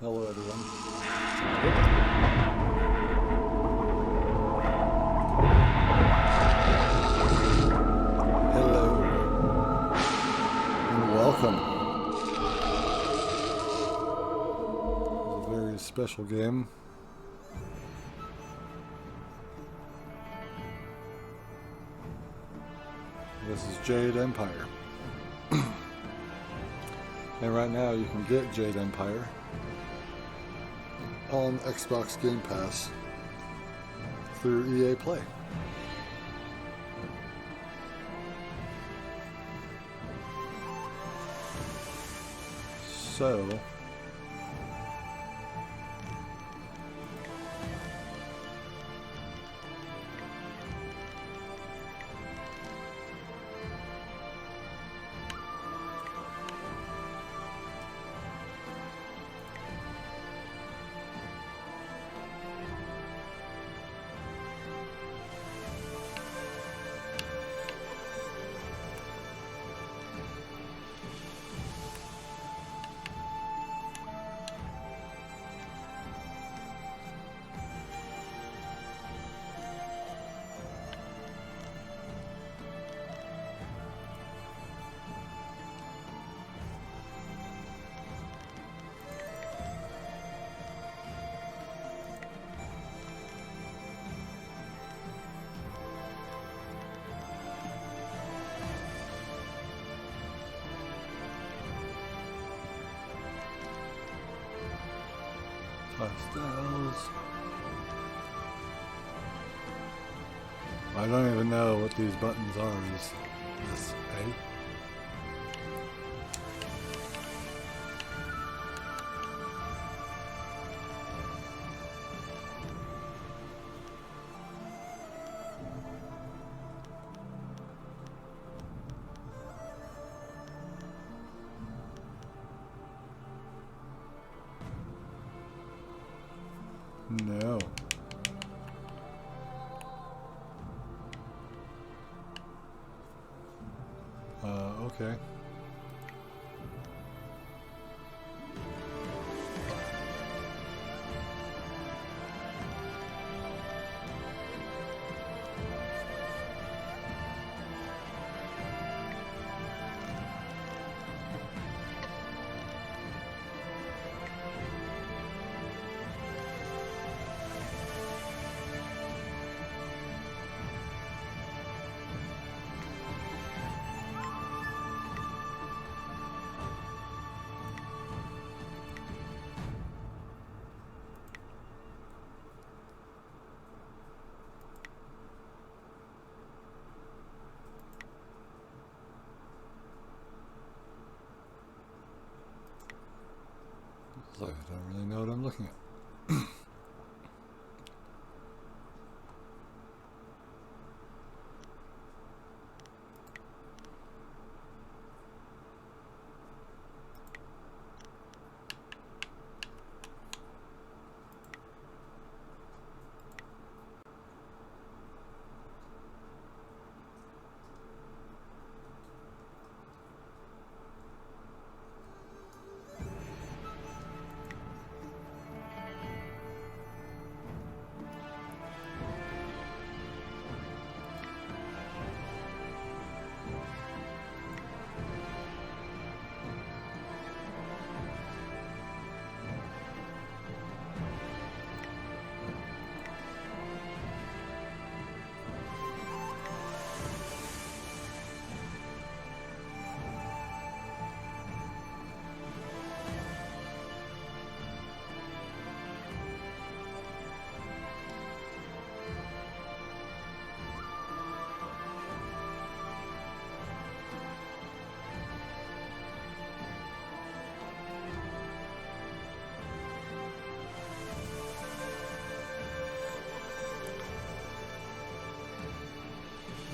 Hello, everyone. Hello, and welcome. This is a very special game. This is Jade Empire. And right now you can get Jade Empire on Xbox Game Pass through EA Play. So, styles. I don't even know what these buttons are. Is this A? No. Okay. I don't really know what I'm looking at.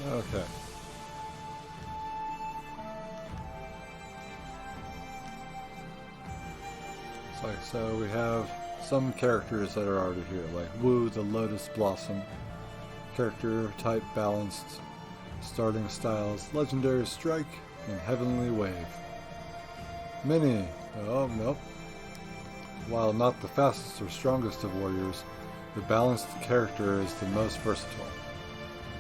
Okay. So we have some characters that are already here, like Wu the Lotus Blossom. Character type balanced. Starting styles Legendary Strike and Heavenly Wave. Mini. Oh, nope. While not the fastest or strongest of warriors, the balanced character is the most versatile.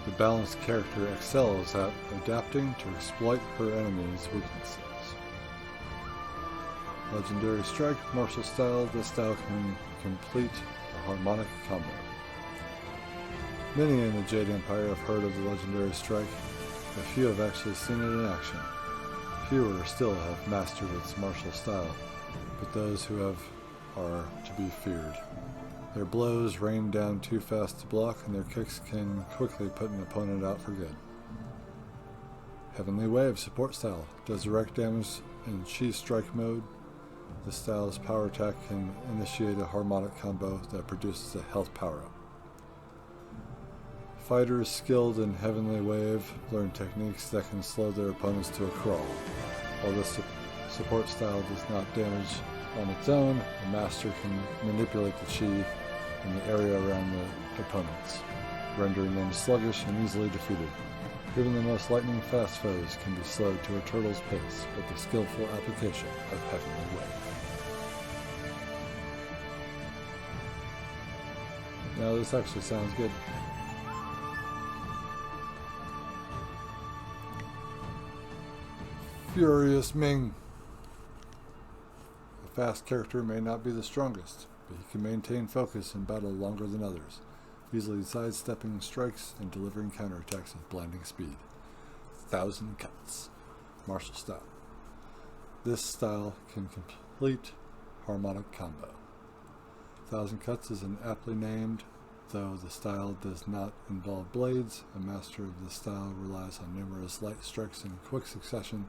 The balanced character excels at adapting to exploit her enemies' weaknesses. Legendary Strike, martial style. This style can complete a harmonic combo. Many in the Jade Empire have heard of the Legendary Strike, but few have actually seen it in action. Fewer still have mastered its martial style, but those who have are to be feared. Their blows rain down too fast to block, and their kicks can quickly put an opponent out for good. Heavenly Wave, support style. Does direct damage in Chi Strike mode. This style's power attack can initiate a harmonic combo that produces a health power-up. Fighters skilled in Heavenly Wave learn techniques that can slow their opponents to a crawl. While this support style does not damage on its own, the master can manipulate the chi in the area around the opponents, rendering them sluggish and easily defeated. Even the most lightning-fast foes can be slowed to a turtle's pace with the skillful application of Heavenly Wave. Now this actually sounds good. Furious Ming. A fast character may not be the strongest, but he can maintain focus in battle longer than others, easily sidestepping strikes and delivering counterattacks with blinding speed. 1,000 Cuts. Martial style. This style can complete harmonic combo. 1,000 Cuts is an aptly named, though the style does not involve blades. A master of this style relies on numerous light strikes in quick succession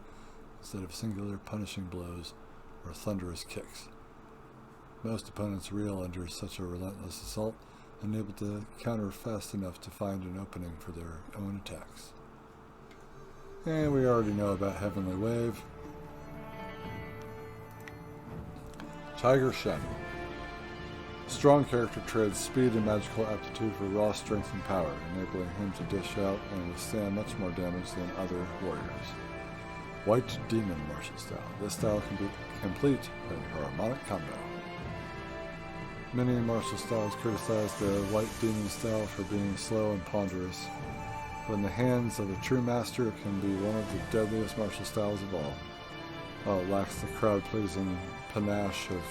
instead of singular punishing blows or thunderous kicks. Most opponents reel under such a relentless assault, unable to counter fast enough to find an opening for their own attacks. And we already know about Heavenly Wave. Tiger Shadow. Strong character trades speed and magical aptitude for raw strength and power, enabling him to dish out and withstand much more damage than other warriors. White Demon martial style. This style can be complete a harmonic combo. Many martial styles criticize the White Demon style for being slow and ponderous, but in the hands of a true master it can be one of the deadliest martial styles of all. While it lacks the crowd-pleasing panache of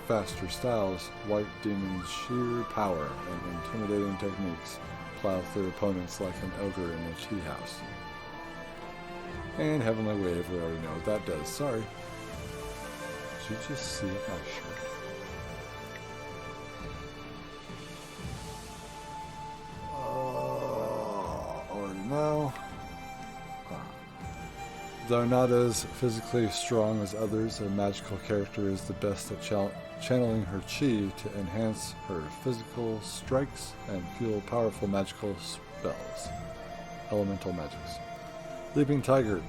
faster styles, White Demon's sheer power and intimidating techniques plow through opponents like an ogre in a tea house. And Heavenly Wave, we already know what that does. Sorry. Did you just see it? Oh, sure. Already know. Though not as physically strong as others, a magical character is the best at channeling her chi to enhance her physical strikes and fuel powerful magical spells. Elemental magics. Leaping Tiger.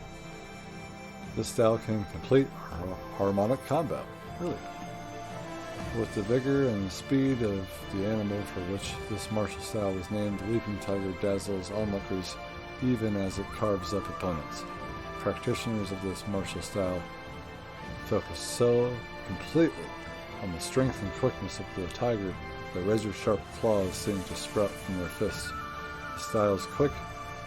This style can complete a harmonic combo. Really. With the vigor and speed of the animal for which this martial style was named, Leaping Tiger dazzles onlookers even as it carves up opponents. Practitioners of this martial style focus so completely on the strength and quickness of the tiger that razor-sharp claws seem to sprout from their fists. The style's quick,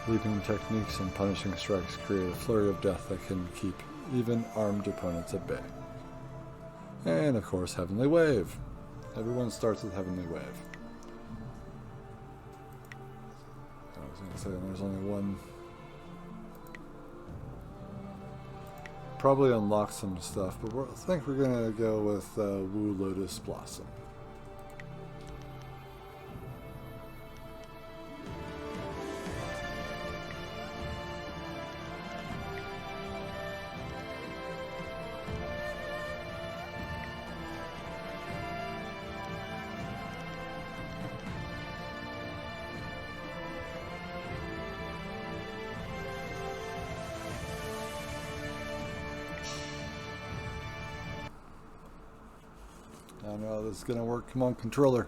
leaping techniques and punishing strikes create a flurry of death that can keep even armed opponents at bay. And of course, Heavenly Wave. Everyone starts with Heavenly Wave. I was going to say there's only one. Probably unlock some stuff, but I think we're going to go with Wu Lotus Blossom. I know this is going to work. Come on, controller.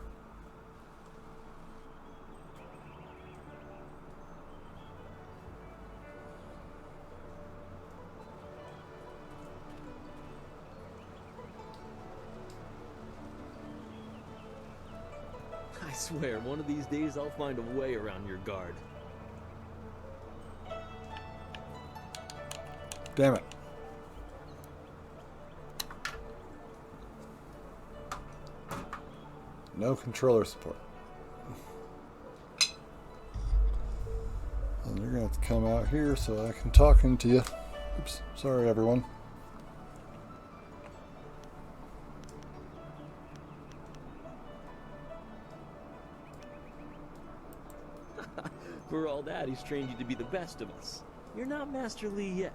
swear, one of these days I'll find a way around your guard. Damn it. No controller support. And you're gonna have to come out here so I can talk into you. Oops, sorry everyone. For all that, he's trained you to be the best of us. You're not Master Li yet.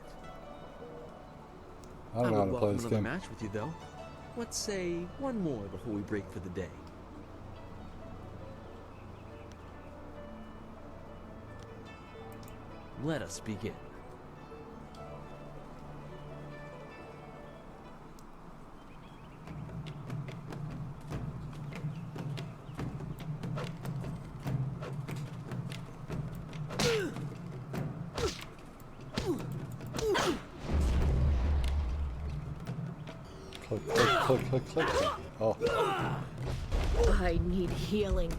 I don't know how to play this another game. match with you, though. Let's say one more before we break for the day. Let us begin. Click, click, click, click, click. Oh. I need healing.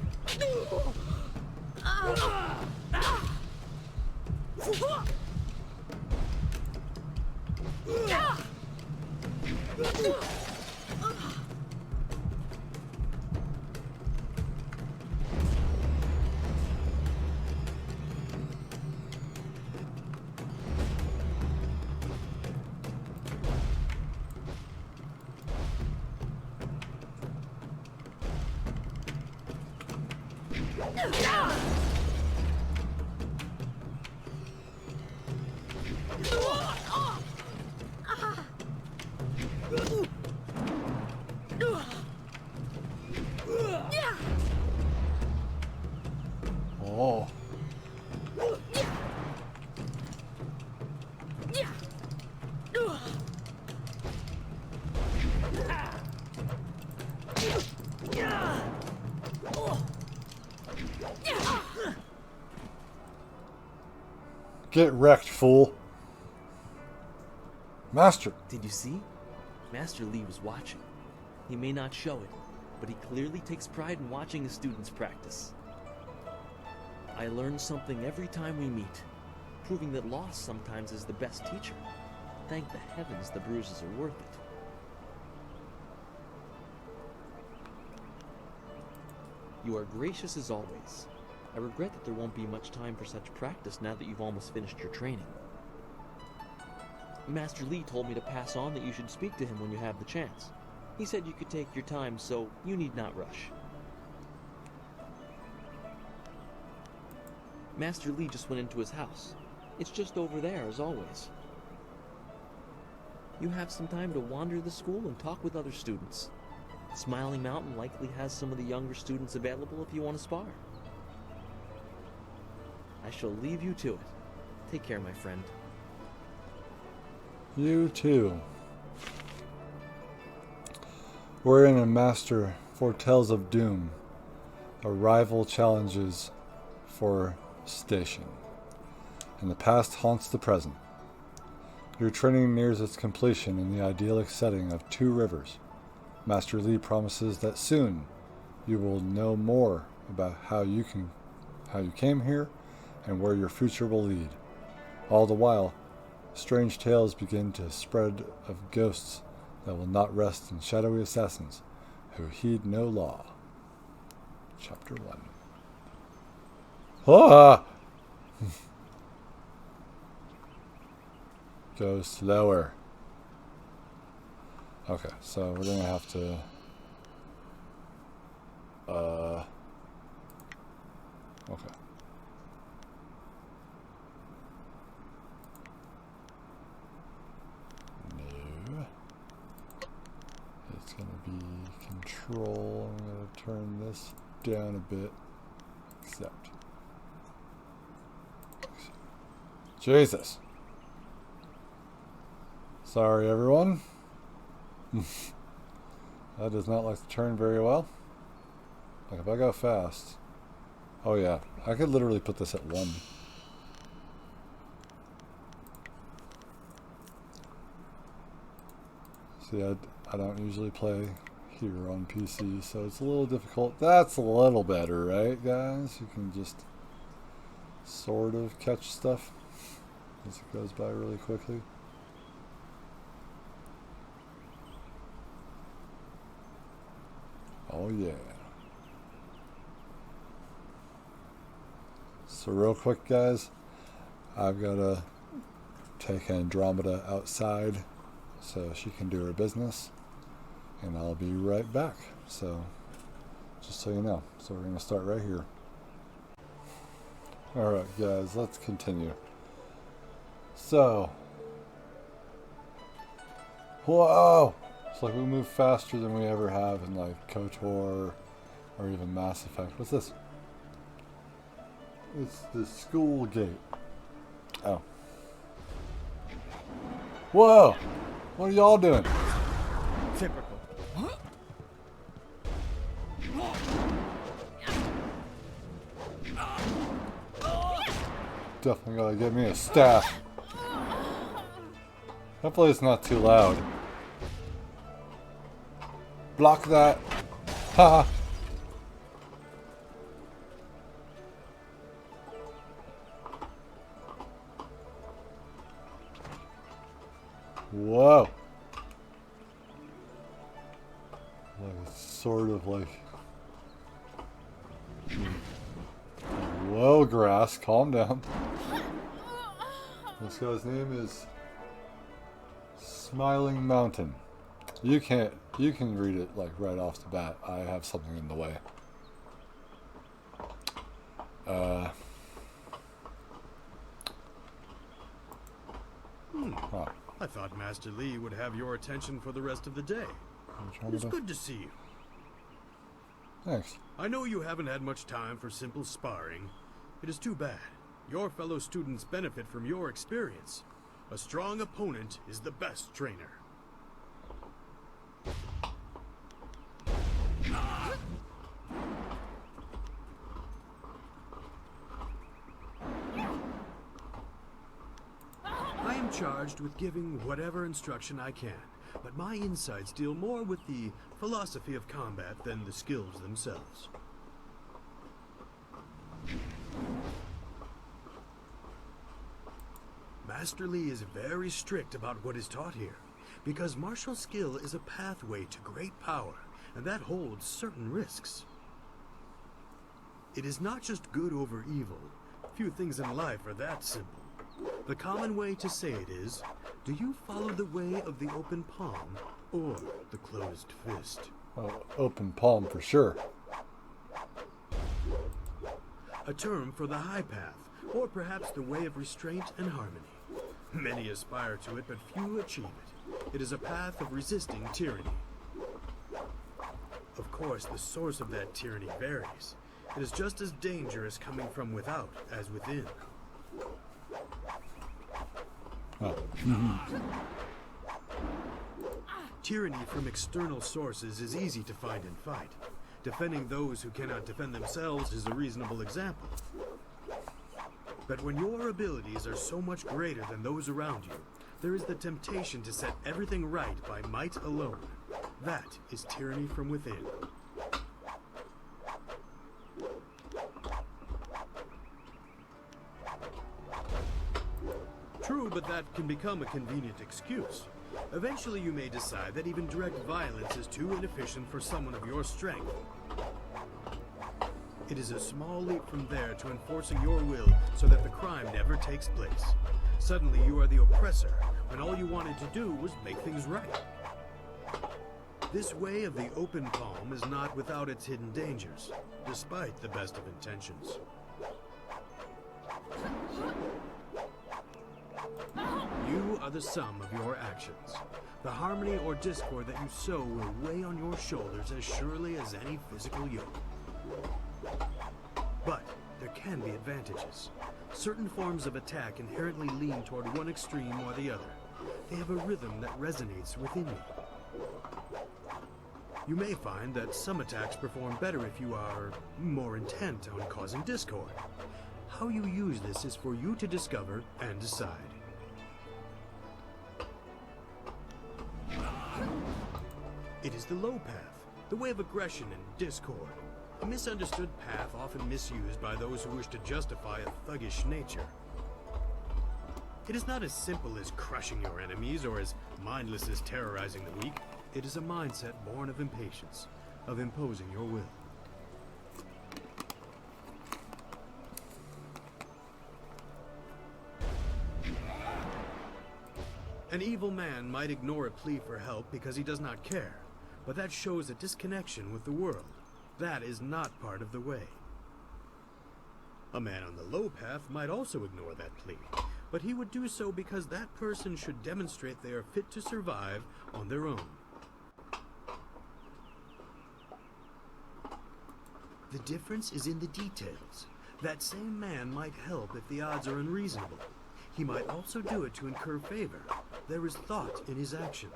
Oh. Get wrecked, fool. Master. Did you see? Master Li was watching. He may not show it, but he clearly takes pride in watching his students practice. I learn something every time we meet, proving that loss sometimes is the best teacher. Thank the heavens the bruises are worth it. You are gracious as always. I regret that there won't be much time for such practice now that you've almost finished your training. Master Li told me to pass on that you should speak to him when you have the chance. He said you could take your time, so you need not rush. Master Li just went into his house. It's just over there, as always. You have some time to wander the school and talk with other students. Smiling Mountain likely has some of the younger students available if you want to spar. I shall leave you to it. Take care, my friend. You too. Wherein a master foretells of doom, a rival challenges for station, and the past haunts the present. Your training nears its completion in the idyllic setting of two rivers. Master Li promises that soon you will know more about how you came here and where your future will lead. All the while, strange tales begin to spread of ghosts that will not rest, and shadowy assassins who heed no law. Chapter 1. Ah! Go slower. Okay, so we're gonna have to okay. No. It's gonna be control. I'm gonna turn this down a bit. Accept. Jesus. Sorry, everyone. That does not like to turn very well. Like if I go fast. Oh yeah, I could literally put this at 1. See, I don't usually play here on PC, so it's a little difficult. That's a little better, right, guys? You can just sort of catch stuff as it goes by really quickly. Oh yeah. So real quick, guys, I've got to take Andromeda outside so she can do her business, and I'll be right back. So just so you know. So we're going to start right here. Alright guys, let's continue. So, whoa! It's like we move faster than we ever have in like KOTOR or even Mass Effect. What's this? It's the school gate. Oh. Whoa! What are y'all doing? Typical. Definitely gotta get me a staff. Hopefully it's not too loud. Block that. Haha. Whoa. Like it's sort of like. Whoa, grass, calm down. This guy's name is Smiling Mountain. You can read it like right off the bat. I have something in the way. I thought Master Li would have your attention for the rest of the day. It's good to see you. Thanks. I know you haven't had much time for simple sparring. It is too bad. Your fellow students benefit from your experience. A strong opponent is the best trainer. I am charged with giving whatever instruction I can, but my insights deal more with the philosophy of combat than the skills themselves. Master Li is very strict about what is taught here, because martial skill is a pathway to great power, and that holds certain risks. It is not just good over evil. Few things in life are that simple. The common way to say it is, do you follow the way of the open palm or the closed fist? Oh, open palm for sure. A term for the high path, or perhaps the way of restraint and harmony. Many aspire to it, but few achieve it. It is a path of resisting tyranny. Of course, the source of that tyranny varies. It is just as dangerous coming from without as within. Oh. Tyranny from external sources is easy to find and fight. Defending those who cannot defend themselves is a reasonable example. But when your abilities are so much greater than those around you, there is the temptation to set everything right by might alone. That is tyranny from within. True, but that can become a convenient excuse. Eventually you may decide that even direct violence is too inefficient for someone of your strength. It is a small leap from there to enforcing your will so that the crime never takes place. Suddenly you are the oppressor, when all you wanted to do was make things right. This way of the open palm is not without its hidden dangers, despite the best of intentions. You are the sum of your actions. The harmony or discord that you sow will weigh on your shoulders as surely as any physical yoke. But there can be advantages. Certain forms of attack inherently lean toward one extreme or the other. They have a rhythm that resonates within you. You may find that some attacks perform better if you are more intent on causing discord. How you use this is for you to discover and decide. It is the low path, the way of aggression and discord. A misunderstood path often misused by those who wish to justify a thuggish nature. It is not as simple as crushing your enemies or as mindless as terrorizing the weak. It is a mindset born of impatience, of imposing your will. An evil man might ignore a plea for help because he does not care, but that shows a disconnection with the world. That is not part of the way. A man on the low path might also ignore that plea, but he would do so because that person should demonstrate they are fit to survive on their own. The difference is in the details. That same man might help if the odds are unreasonable. He might also do it to incur favor. There is thought in his actions.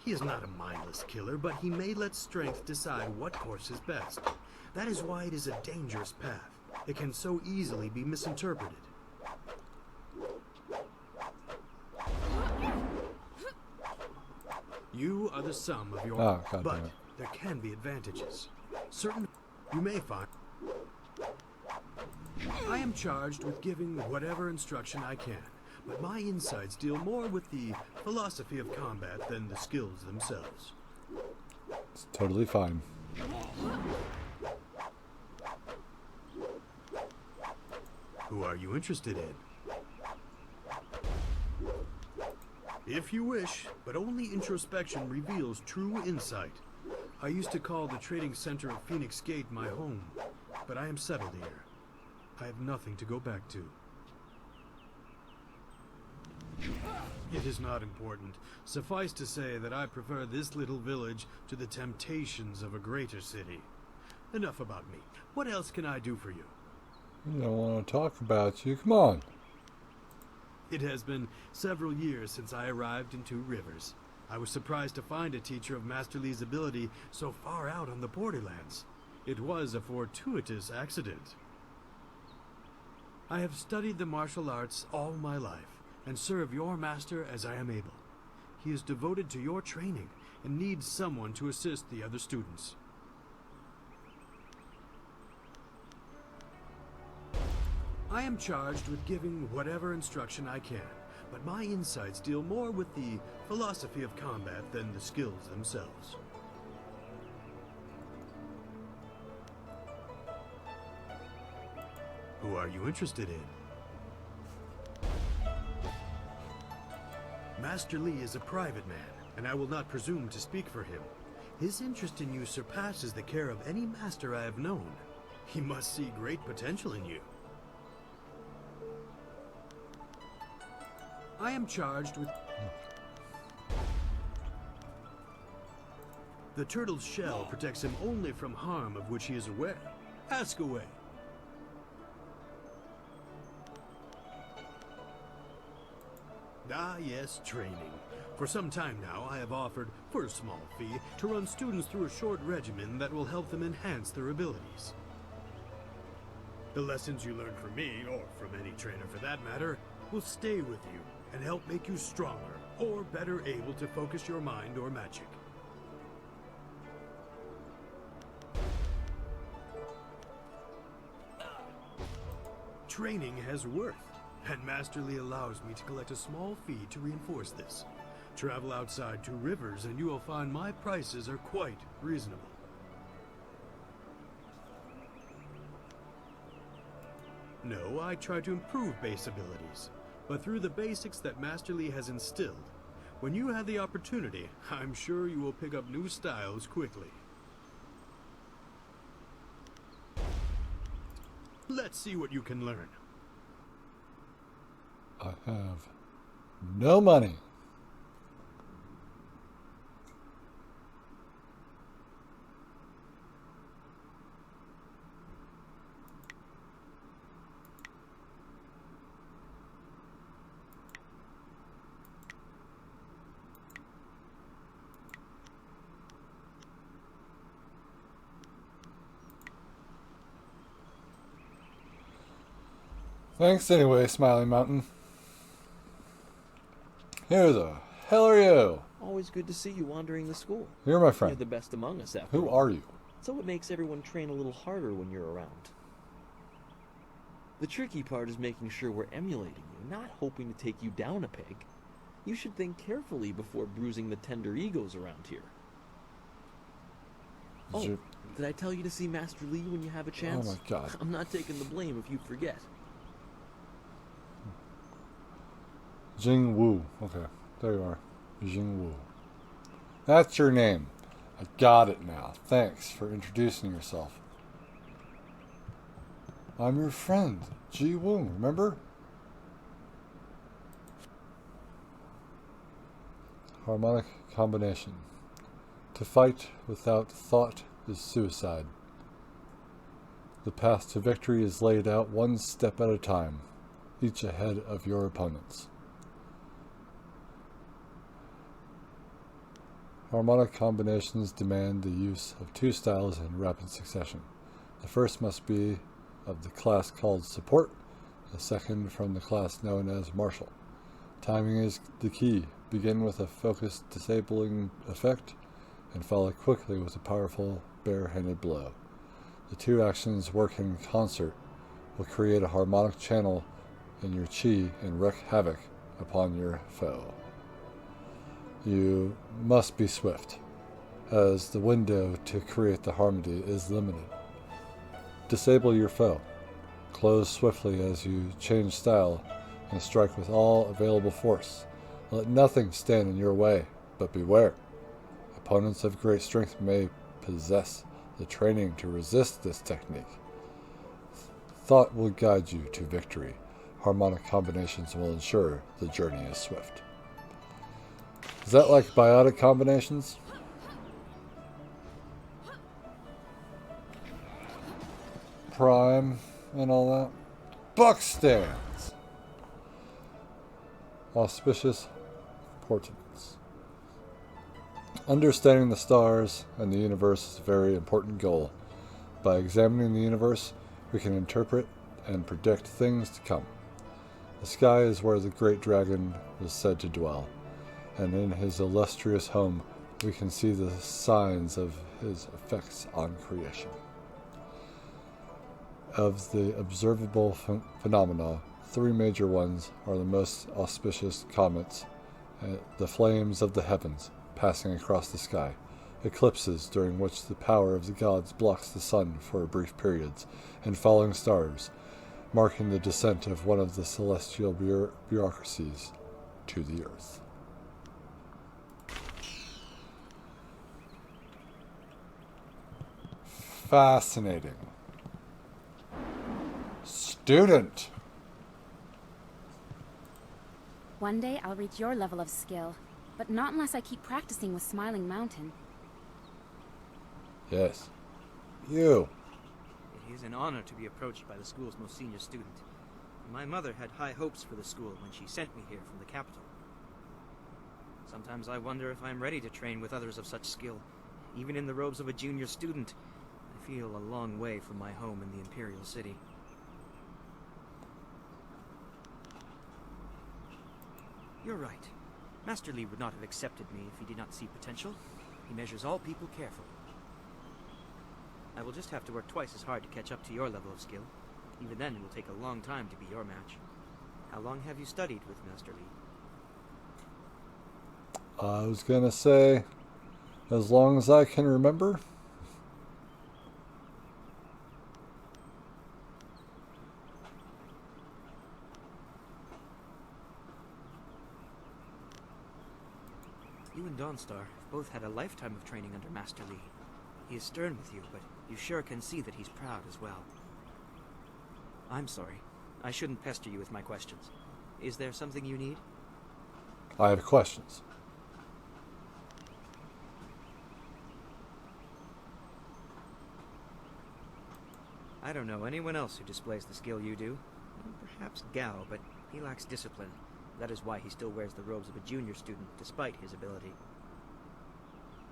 He is not a mindless killer, but he may let strength decide what course is best. That is why it is a dangerous path. It can so easily be misinterpreted. You are the sum of your... Oh, God but damn it. there can be advantages. Certain... You may find... I am charged with giving whatever instruction I can, but my insights deal more with the philosophy of combat than the skills themselves. It's totally fine. Who are you interested in? If you wish, but only introspection reveals true insight. I used to call the trading center of Phoenix Gate my home, but I am settled here. I have nothing to go back to. It is not important. Suffice to say that I prefer this little village to the temptations of a greater city. Enough about me. What else can I do for you? You don't want to talk about you. Come on. It has been several years since I arrived in Two Rivers. I was surprised to find a teacher of Master Lee's ability so far out on the borderlands. It was a fortuitous accident. I have studied the martial arts all my life, and serve your master as I am able. He is devoted to your training, and needs someone to assist the other students. I am charged with giving whatever instruction I can, but my insights deal more with the philosophy of combat than the skills themselves. Who are you interested in? Master Lee is a private man, and I will not presume to speak for him. His interest in you surpasses the care of any master I have known. He must see great potential in you. I am charged with... The turtle's shell protects him only from harm of which he is aware. Ask away. Ah, yes, training. For some time now, I have offered, for a small fee, to run students through a short regimen that will help them enhance their abilities. The lessons you learn from me, or from any trainer for that matter, will stay with you and help make you stronger, or better able to focus your mind or magic. Training has worth. And Master Lee allows me to collect a small fee to reinforce this. Travel outside Two Rivers and you will find my prices are quite reasonable. No, I try to improve base abilities, but through the basics that Master Lee has instilled. When you have the opportunity, I'm sure you will pick up new styles quickly. Let's see what you can learn. I have no money. Thanks anyway, Smiling Mountain. Here's a hell are you? Always good to see you wandering the school. You're my You're friend. the best among us, after Who all. are you? So it makes everyone train a little harder when you're around. The tricky part is making sure we're emulating you, not hoping to take you down a peg. You should think carefully before bruising the tender egos around here. Is Oh, your- did I tell you to see Master Lee when you have a chance? Oh my god. I'm not taking the blame if you forget. Jing Wu. Okay, there you are. Jing Wu. That's your name. I got it now. Thanks for introducing yourself. I'm your friend, Ji Wung, remember? Harmonic combination. To fight without thought is suicide. The path to victory is laid out one step at a time, each ahead of your opponents. Harmonic combinations demand the use of two styles in rapid succession. The first must be of the class called Support, the second from the class known as Martial. Timing is the key. Begin with a focused disabling effect and follow quickly with a powerful bare-handed blow. The two actions work in concert will create a harmonic channel in your chi and wreak havoc upon your foe. You must be swift, as the window to create the harmony is limited. Disable your foe. Close swiftly as you change style and strike with all available force. Let nothing stand in your way, but beware. Opponents of great strength may possess the training to resist this technique. Thought will guide you to victory. Harmonic combinations will ensure the journey is swift. Is that like biotic combinations? Prime and all that? Buck stands! Auspicious portents. Understanding the stars and the universe is a very important goal. By examining the universe, we can interpret and predict things to come. The sky is where the great dragon was said to dwell, and in his illustrious home we can see the signs of his effects on creation. Of the observable phenomena, three major ones are the most auspicious comets, the flames of the heavens passing across the sky, eclipses during which the power of the gods blocks the sun for brief periods, and falling stars, marking the descent of one of the celestial bureaucracies to the earth. Fascinating. Student. One day I'll reach your level of skill, but not unless I keep practicing with Smiling Mountain. Yes. You. It is an honor to be approached by the school's most senior student. My mother had high hopes for the school when she sent me here from the capital. Sometimes I wonder if I'm ready to train with others of such skill. Even in the robes of a junior student, I feel a long way from my home in the Imperial City. You're right. Master Lee would not have accepted me if he did not see potential. He measures all people carefully. I will just have to work twice as hard to catch up to your level of skill. Even then, it will take a long time to be your match. How long have you studied with Master Lee? I was gonna say, as long as I can remember. You and Dawnstar have both had a lifetime of training under Master Lee. He is stern with you, but you sure can see that he's proud as well. I'm sorry. I shouldn't pester you with my questions. Is there something you need? I have questions. I don't know anyone else who displays the skill you do. Perhaps Gao, but he lacks discipline. That is why he still wears the robes of a junior student, despite his ability.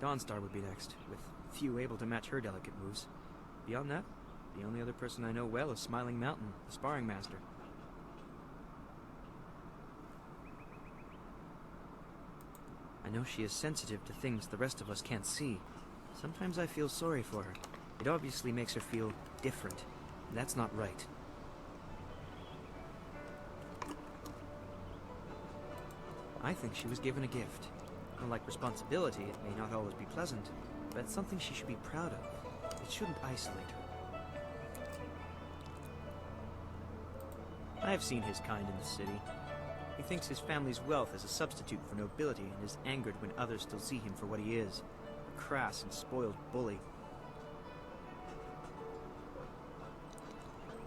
Dawnstar would be next, with few able to match her delicate moves. Beyond that, the only other person I know well is Smiling Mountain, the sparring master. know she is sensitive to things the rest of us can't see. Sometimes I feel sorry for her. It obviously makes her feel different. That's not right. I think she was given a gift. Unlike responsibility, it may not always be pleasant, but it's something she should be proud of. It shouldn't isolate her. I have seen his kind in the city. He thinks his family's wealth is a substitute for nobility and is angered when others still see him for what he is, a crass and spoiled bully.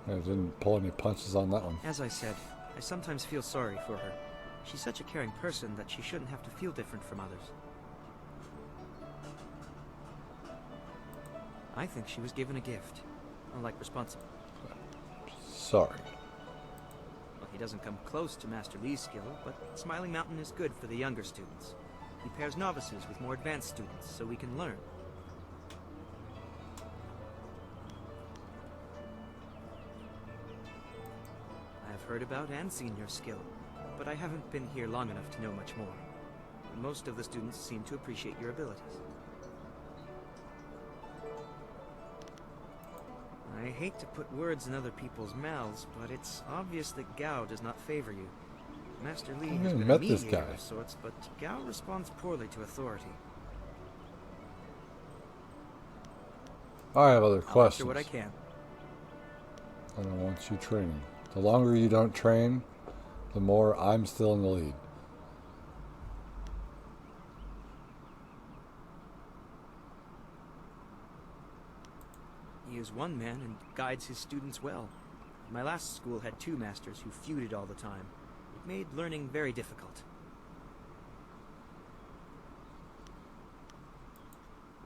I didn't pull any punches on that one. As I said, I sometimes feel sorry for her. She's such a caring person that she shouldn't have to feel different from others. I think she was given a gift. Unlike responsibility. Sorry. Well, he doesn't come close to Master Lee's skill, but Smiling Mountain is good for the younger students. He pairs novices with more advanced students so we can learn. I have heard about and seen your skill, but I haven't been here long enough to know much more. Most of the students seem to appreciate your abilities. I hate to put words in other people's mouths, but it's obvious that Gao does not favor you. Master Lee has been a met this mediator guy. of sorts, but Gao responds poorly to authority. I have other I'll questions. answer what I can. I don't want you training. The longer you don't train, the more I'm still in the lead. He is one man and guides his students well. My last school had 2 masters who feuded all the time. It made learning very difficult.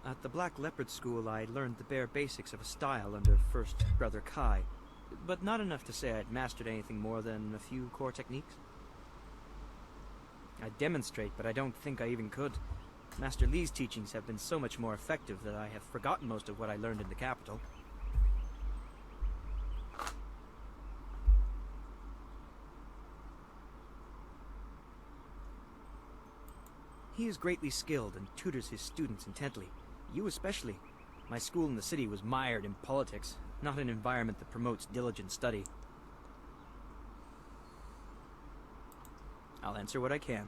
At the Black Leopard School, I learned the bare basics of a style under First Brother Kai, but not enough to say I'd mastered anything more than a few core techniques. I'd demonstrate, but I don't think I even could. Master Lee's teachings have been so much more effective that I have forgotten most of what I learned in the capital. He is greatly skilled and tutors his students intently. You especially. My school in the city was mired in politics, not an environment that promotes diligent study. I'll answer what I can.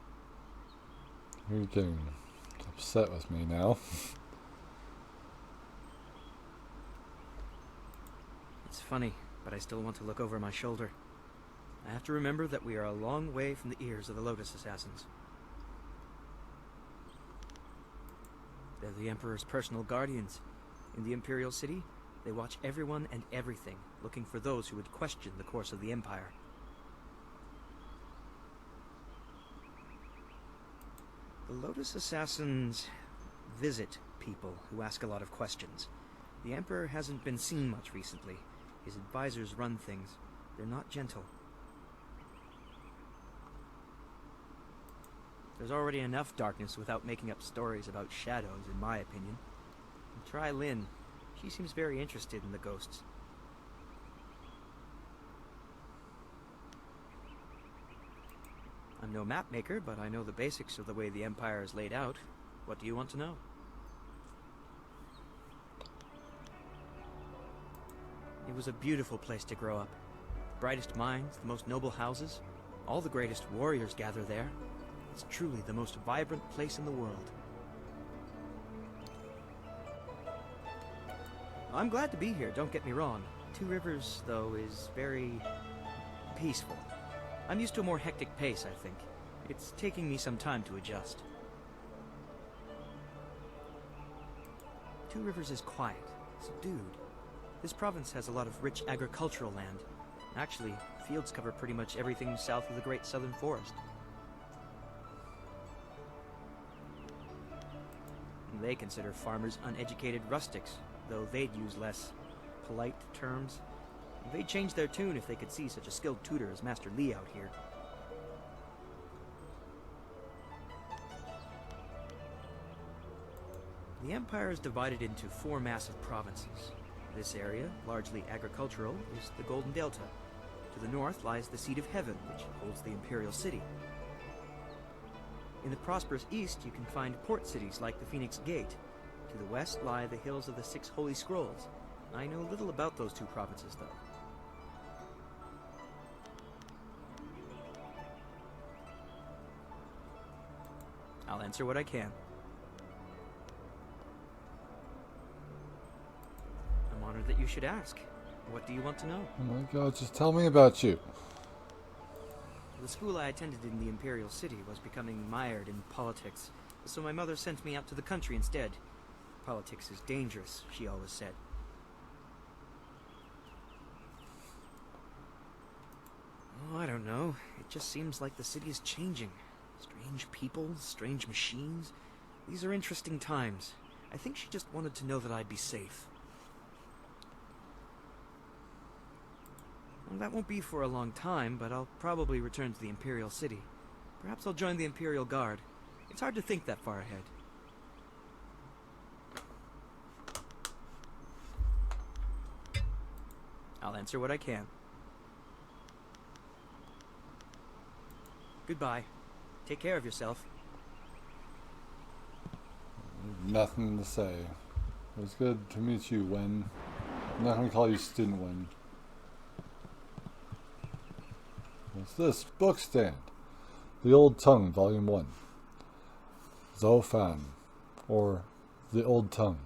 You're getting upset with me now. It's funny, but I still want to look over my shoulder. I have to remember that we are a long way from the ears of the Lotus Assassins. They're the Emperor's personal guardians. In the Imperial City, they watch everyone and everything, looking for those who would question the course of the Empire. The Lotus Assassins visit people who ask a lot of questions. The Emperor hasn't been seen much recently. His advisors run things. They're not gentle. There's already enough darkness without making up stories about shadows, in my opinion. And try Lynn. She seems very interested in the ghosts. I'm no map maker, but I know the basics of the way the Empire is laid out. What do you want to know? It was a beautiful place to grow up. The brightest minds, the most noble houses. All the greatest warriors gather there. It's truly the most vibrant place in the world. I'm glad to be here, don't get me wrong. Two Rivers, though, is very peaceful. I'm used to a more hectic pace, I think. It's taking me some time to adjust. Two Rivers is quiet, subdued. This province has a lot of rich agricultural land. Actually, fields cover pretty much everything south of the Great Southern Forest. They consider farmers uneducated rustics, though they'd use less polite terms. They'd change their tune if they could see such a skilled tutor as Master Lee out here. The Empire is divided into 4 massive provinces. This area, largely agricultural, is the Golden Delta. To the north lies the Seat of Heaven, which holds the Imperial City. In the prosperous east, you can find port cities like the Phoenix Gate. To the west lie the hills of the Six Holy Scrolls. I know little about those two provinces, though. I'll answer what I can. I'm honored that you should ask. What do you want to know? Oh my god, just tell me about you. The school I attended in the Imperial City was becoming mired in politics, so my mother sent me out to the country instead. Politics is dangerous, she always said. Oh, I don't know. It just seems like the city is changing. Strange people, strange machines. These are interesting times. I think she just wanted to know that I'd be safe. Well, that won't be for a long time, but I'll probably return to the Imperial City. Perhaps I'll join the Imperial Guard. It's hard to think that far ahead. I'll answer what I can. Goodbye. Take care of yourself. Nothing to say. It was good to meet you, Wen. I'm not going to call you Student Wen. What's this? Book stand. The Old Tongue, Volume 1. Zofan, or the Old Tongue,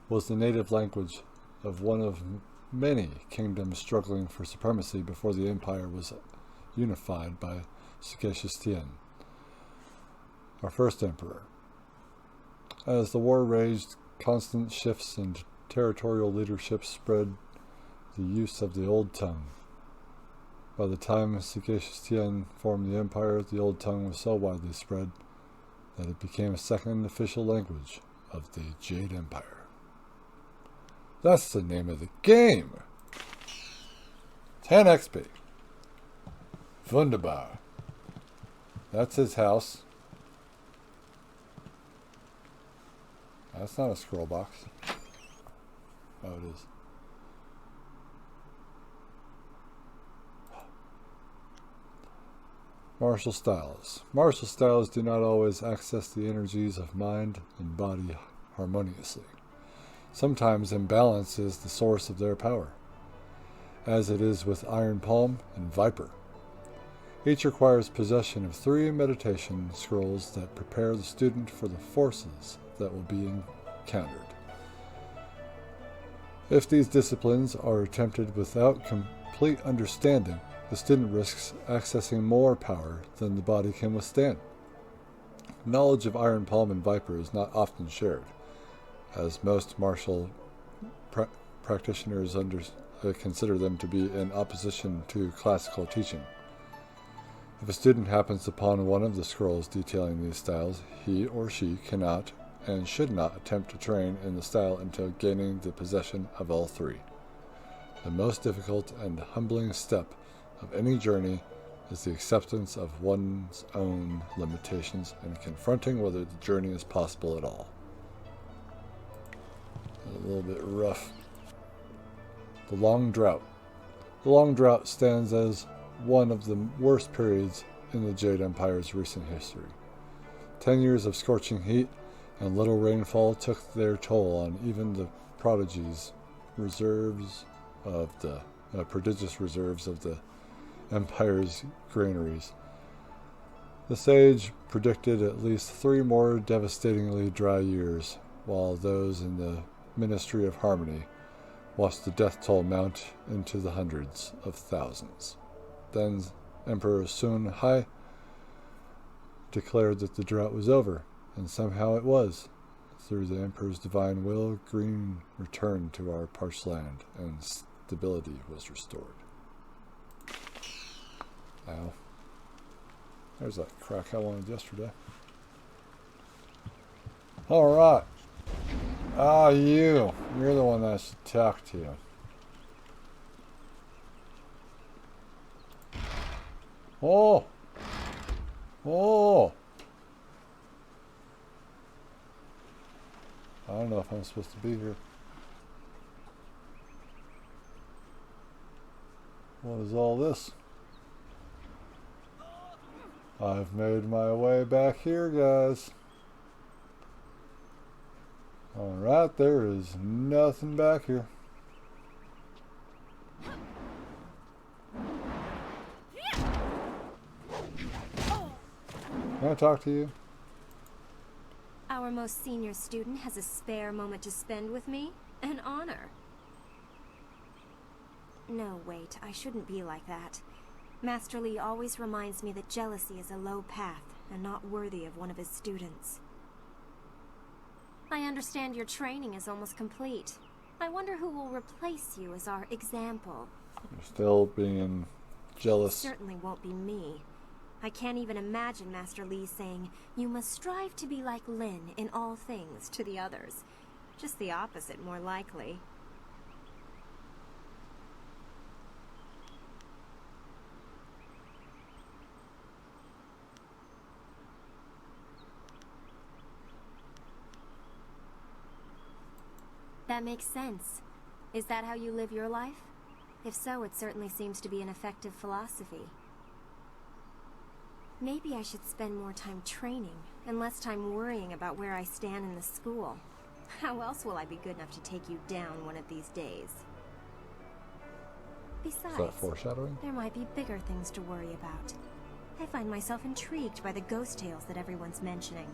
was the native language of one of many kingdoms struggling for supremacy before the empire was unified by Sagacious Tien, our first emperor. As the war raged, constant shifts in territorial leadership spread the use of the Old Tongue. By the time Sagacious Tien formed the empire, the Old Tongue was so widely spread that it became a second official language of the Jade Empire. That's the name of the game! 10 XP. Wunderbar. That's his house. That's not a scroll box. Oh, it is. Martial styles. Martial styles do not always access the energies of mind and body harmoniously. Sometimes imbalance is the source of their power, as it is with Iron Palm and Viper. Each requires possession of 3 meditation scrolls that prepare the student for the forces that will be encountered. If these disciplines are attempted without complete understanding, the student risks accessing more power than the body can withstand. Knowledge of Iron Palm and Viper is not often shared, as most martial practitioners consider them to be in opposition to classical teaching. If a student happens upon one of the scrolls detailing these styles, he or she cannot and should not attempt to train in the style until gaining the possession of all 3. The most difficult and humbling step of any journey is the acceptance of one's own limitations and confronting whether the journey is possible at all. A little bit rough. The Long Drought. The Long Drought stands as one of the worst periods in the Jade Empire's recent history. 10 years of scorching heat and little rainfall took their toll on even the prodigious reserves of the Empire's granaries. The sage predicted at least 3 more devastatingly dry years, while those in the Ministry of Harmony watched the death toll mount into the hundreds of thousands. Then Emperor Sun Hai declared that the drought was over, and somehow it was. Through the Emperor's divine will, green returned to our parched land, and stability was restored. Ow. There's that crack I wanted yesterday. Alright. Ah, you're the one that I should talk to. Oh! Oh! I don't know if I'm supposed to be here. What is all this? I've made my way back here, guys. Alright, there is nothing back here. Can I talk to you? Our most senior student has a spare moment to spend with me? An honor. No, wait, I shouldn't be like that. Master Li always reminds me that jealousy is a low path and not worthy of one of his students. I understand your training is almost complete. I wonder who will replace you as our example. You're still being jealous. It certainly won't be me. I can't even imagine Master Li saying, "You must strive to be like Lin in all things" to the others. Just the opposite, more likely. That makes sense. Is that how you live your life? If so, it certainly seems to be an effective philosophy. Maybe I should spend more time training, and less time worrying about where I stand in the school. How else will I be good enough to take you down one of these days? Is that Besides, foreshadowing? there might be bigger things to worry about. I find myself intrigued by the ghost tales that everyone's mentioning.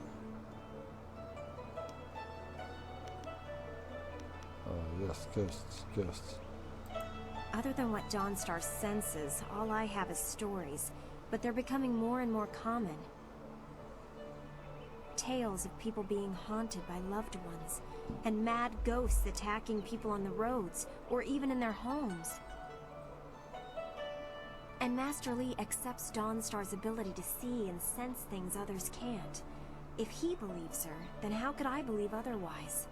Yes, ghosts, ghosts. Other than what Dawnstar senses, all I have is stories, but they're becoming more and more common. Tales of people being haunted by loved ones, and mad ghosts attacking people on the roads, or even in their homes. And Master Li accepts Dawnstar's ability to see and sense things others can't. If he believes her, then how could I believe otherwise?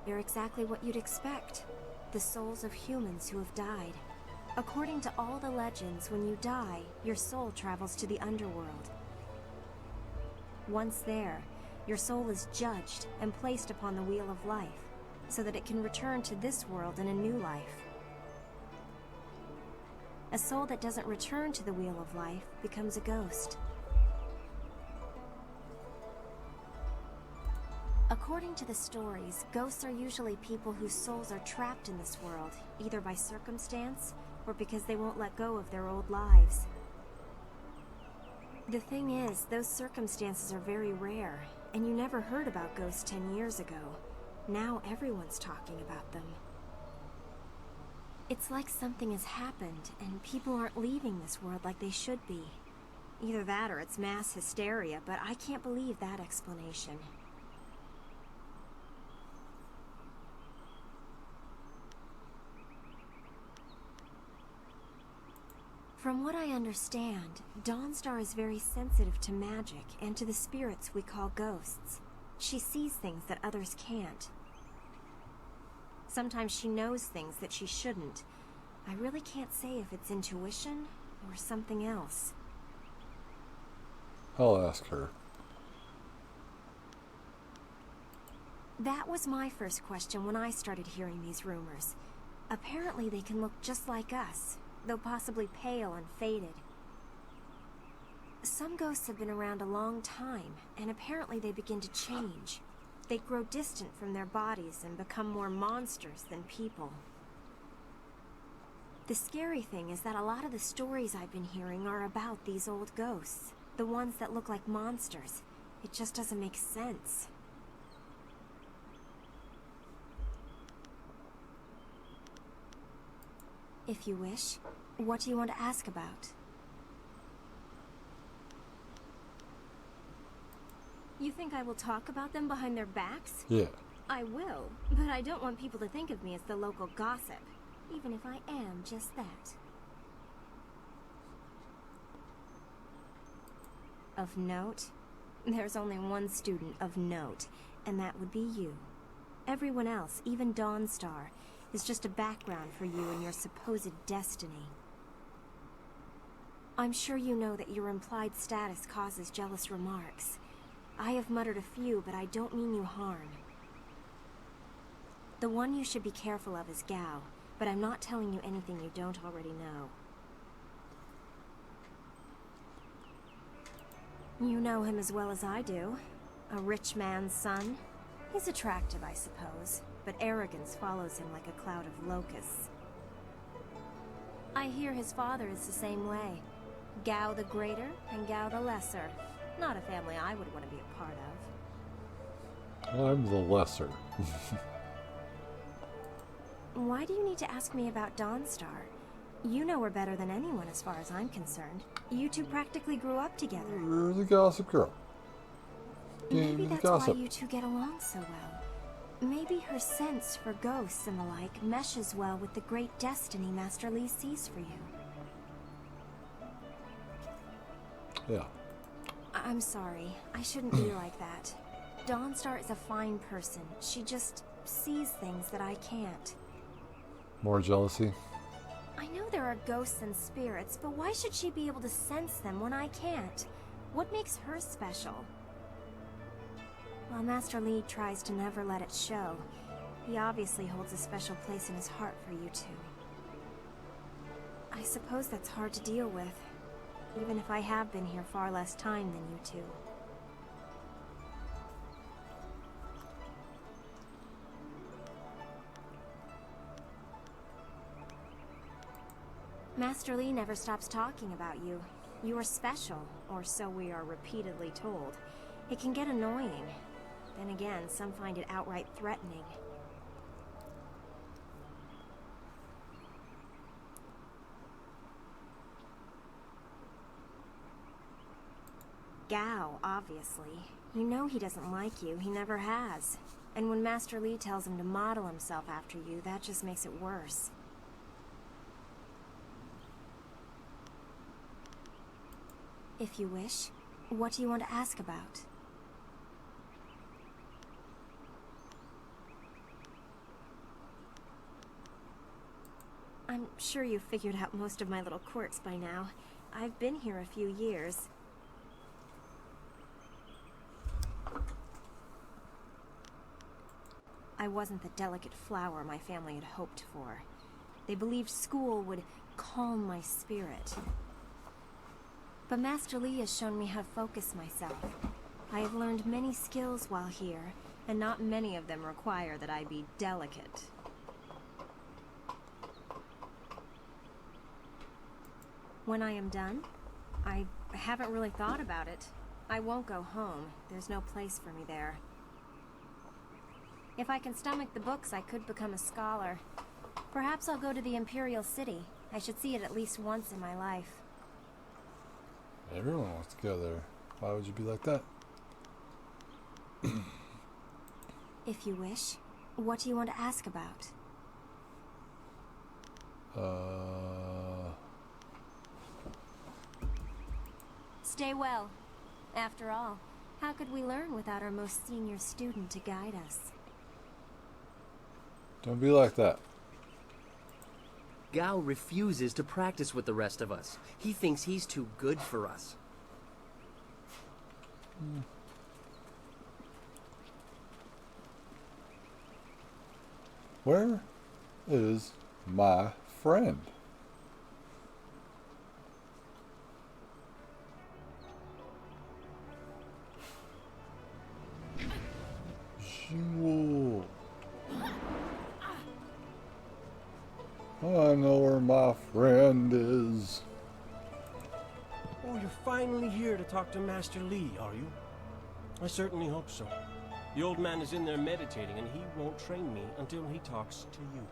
You're exactly what you'd expect. The souls of humans who have died. According to all the legends, when you die, your soul travels to the underworld. Once there, your soul is judged and placed upon the wheel of life, so that it can return to this world in a new life. A soul that doesn't return to the wheel of life becomes a ghost. According to the stories, ghosts are usually people whose souls are trapped in this world, either by circumstance or because they won't let go of their old lives. The thing is, those circumstances are very rare, and you never heard about ghosts 10 years ago. Now everyone's talking about them. It's like something has happened, and people aren't leaving this world like they should be. Either that or it's mass hysteria, but I can't believe that explanation. From what I understand, Dawnstar is very sensitive to magic and to the spirits we call ghosts. She sees things that others can't. Sometimes she knows things that she shouldn't. I really can't say if it's intuition or something else. I'll ask her. That was my first question when I started hearing these rumors. Apparently they can look just like us, though possibly pale and faded. Some ghosts have been around a long time, and apparently they begin to change. They grow distant from their bodies and become more monsters than people. The scary thing is that a lot of the stories I've been hearing are about these old ghosts, the ones that look like monsters. It just doesn't make sense. If you wish, what do you want to ask about? You think I will talk about them behind their backs? Yeah. I will, but I don't want people to think of me as the local gossip, even if I am just that. Of note? There's only one student of note, and that would be you. Everyone else, even Dawnstar, is just a background for you and your supposed destiny. I'm sure you know that your implied status causes jealous remarks. I have muttered a few, but I don't mean you harm. The one you should be careful of is Gao. but I'm not telling you anything you don't already know. You know him as well as I do. A rich man's son. He's attractive, I suppose, but arrogance follows him like a cloud of locusts. I hear his father is the same way. Gao the Greater and Gao the Lesser. Not a family I would want to be a part of. I'm the lesser. Why do you need to ask me about Dawnstar? You know her better than anyone as far as I'm concerned. You two practically grew up together. You're the gossip girl. Maybe The that's gossip. why you two get along so well. Maybe her sense for ghosts and the like meshes well with the great destiny Master Li sees for you. Yeah. I'm sorry. I shouldn't be like that. Dawnstar is a fine person. She just sees things that I can't. More jealousy. I know there are ghosts and spirits, but why should she be able to sense them when I can't? What makes her special? While Master Li tries to never let it show, he obviously holds a special place in his heart for you two. I suppose that's hard to deal with, even if I have been here far less time than you two. Master Li never stops talking about you. You are special, or so we are repeatedly told. It can get annoying. Then again, some find it outright threatening. Gao, obviously. You know he doesn't like you, he never has. And when Master Li tells him to model himself after you, that just makes it worse. If you wish, what do you want to ask about? I'm sure you've figured out most of my little quirks by now. I've been here a few years. I wasn't the delicate flower my family had hoped for. They believed school would calm my spirit. But Master Li has shown me how to focus myself. I have learned many skills while here, and not many of them require that I be delicate. When I am done, I haven't really thought about it. I won't go home. There's no place for me there. If I can stomach the books, I could become a scholar. Perhaps I'll go to the Imperial City. I should see it at least once in my life. Everyone wants to go there. Why would you be like that? If you wish, what do you want to ask about? Stay well. After all, how could we learn without our most senior student to guide us? Don't be like that. Gao refuses to practice with the rest of us. He thinks he's too good for us. Where is my friend? Jewel. I know where my friend is. Oh, you're finally here to talk to Master Li, are you? I certainly hope so. The old man is in there meditating, and he won't train me until he talks to you.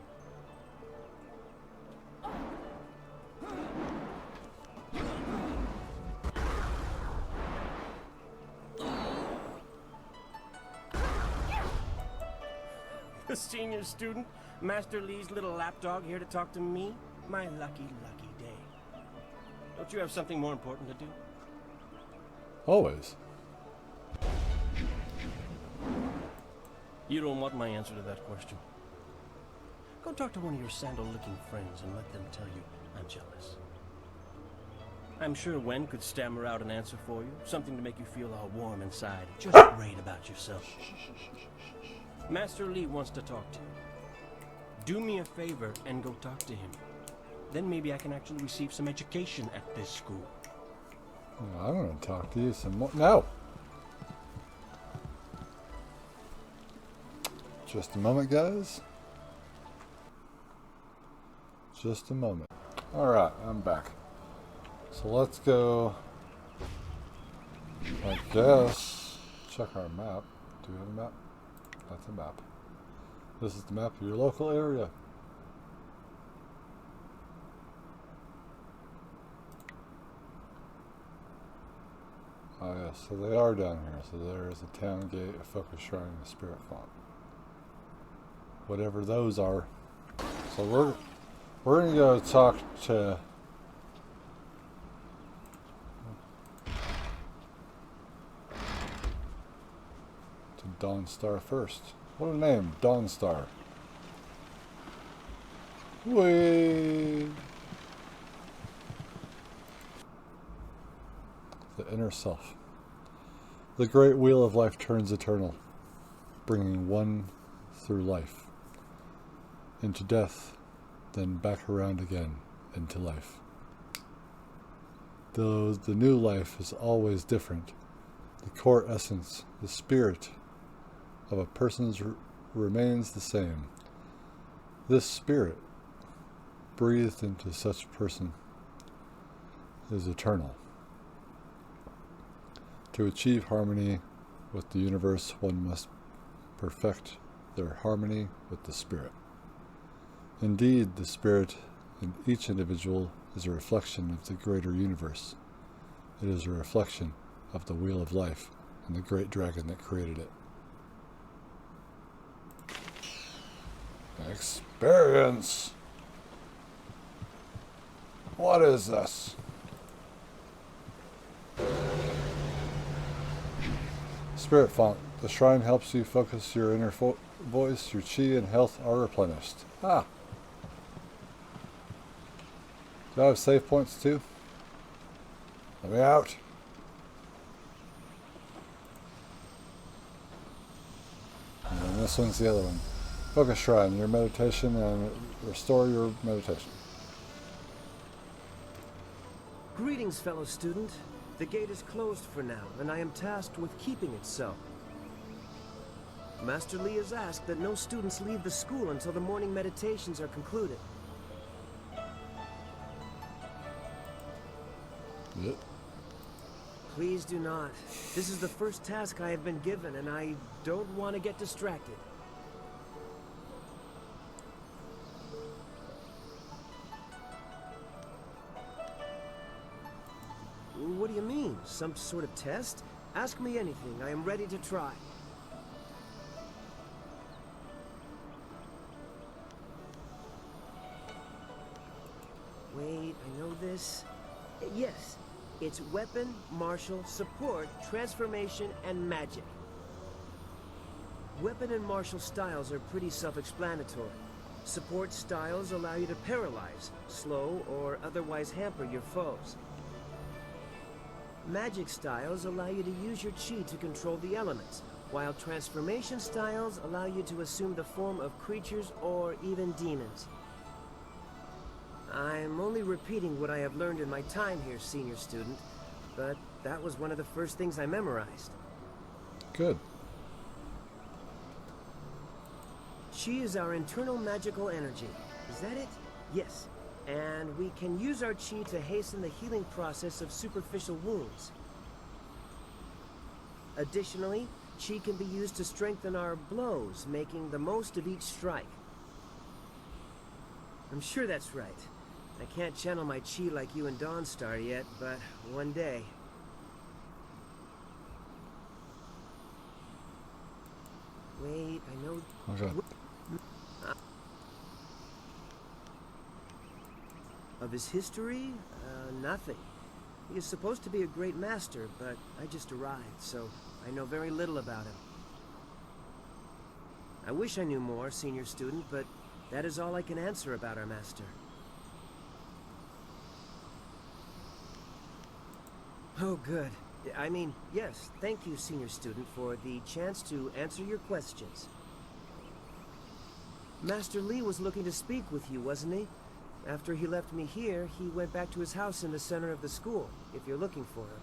The senior student, Master Li's little lapdog, here to talk to me? My lucky, lucky day. Don't you have something more important to do? Always. You don't want my answer to that question. Go talk to one of your sandal-looking friends and let them tell you I'm jealous. I'm sure Wen could stammer out an answer for you, something to make you feel all warm inside, just great about yourself. Master Li wants to talk to you. Do me a favor and go talk to him. Then maybe I can actually receive some education at this school. I'm gonna talk to you some more. No! Just a moment, guys. Just a moment. Alright, I'm back. So let's go, I guess, check our map. Do we have a map? That's a map. This is the map of your local area. Oh yes, so they are down here. So there is a town gate, a focus shrine, and a spirit font. Whatever those are. So we're gonna go talk to Dawnstar first. What a name, Dawnstar. Whee! The inner self. The great wheel of life turns eternal, bringing one through life, into death, then back around again, into life. Though the new life is always different, the core essence, the spirit of a person's remains the same. This spirit, breathed into such person, is eternal. To achieve harmony with the universe, one must perfect their harmony with the spirit. Indeed, the spirit in each individual is a reflection of the greater universe. It is a reflection of the wheel of life and the great dragon that created it. Experience! What is this? Spirit font. The shrine helps you focus your inner voice. Your chi and health are replenished. Ah! Do I have save points too? Let me out. And then this one's the other one. Focus shrine. Your meditation and restore your meditation. Greetings, fellow student. The gate is closed for now, and I am tasked with keeping it so. Master Lee has asked that no students leave the school until the morning meditations are concluded. Yep. Please do not. This is the first task I have been given, and I don't want to get distracted. What do you mean? Some sort of test? Ask me anything. I am ready to try. Wait, I know this. Yes, it's weapon, martial, support, transformation, and magic. Weapon and martial styles are pretty self-explanatory. Support styles allow you to paralyze, slow, or otherwise hamper your foes. Magic styles allow you to use your chi to control the elements, while transformation styles allow you to assume the form of creatures or even demons. I'm only repeating what I have learned in my time here, senior student, but that was one of the first things I memorized. Good. Chi is our internal magical energy. Is that it? Yes. And we can use our chi to hasten the healing process of superficial wounds. Additionally, chi can be used to strengthen our blows, making the most of each strike. I'm sure that's right. I can't channel my chi like you and Dawnstar yet, but one day. Wait, I know... Okay. Of his history? Nothing. He is supposed to be a great master, but I just arrived, so I know very little about him. I wish I knew more, senior student, but that is all I can answer about our master. Oh, good. I mean, yes, thank you, senior student, for the chance to answer your questions. Master Li was looking to speak with you, wasn't he? After he left me here, he went back to his house in the center of the school, if you're looking for him.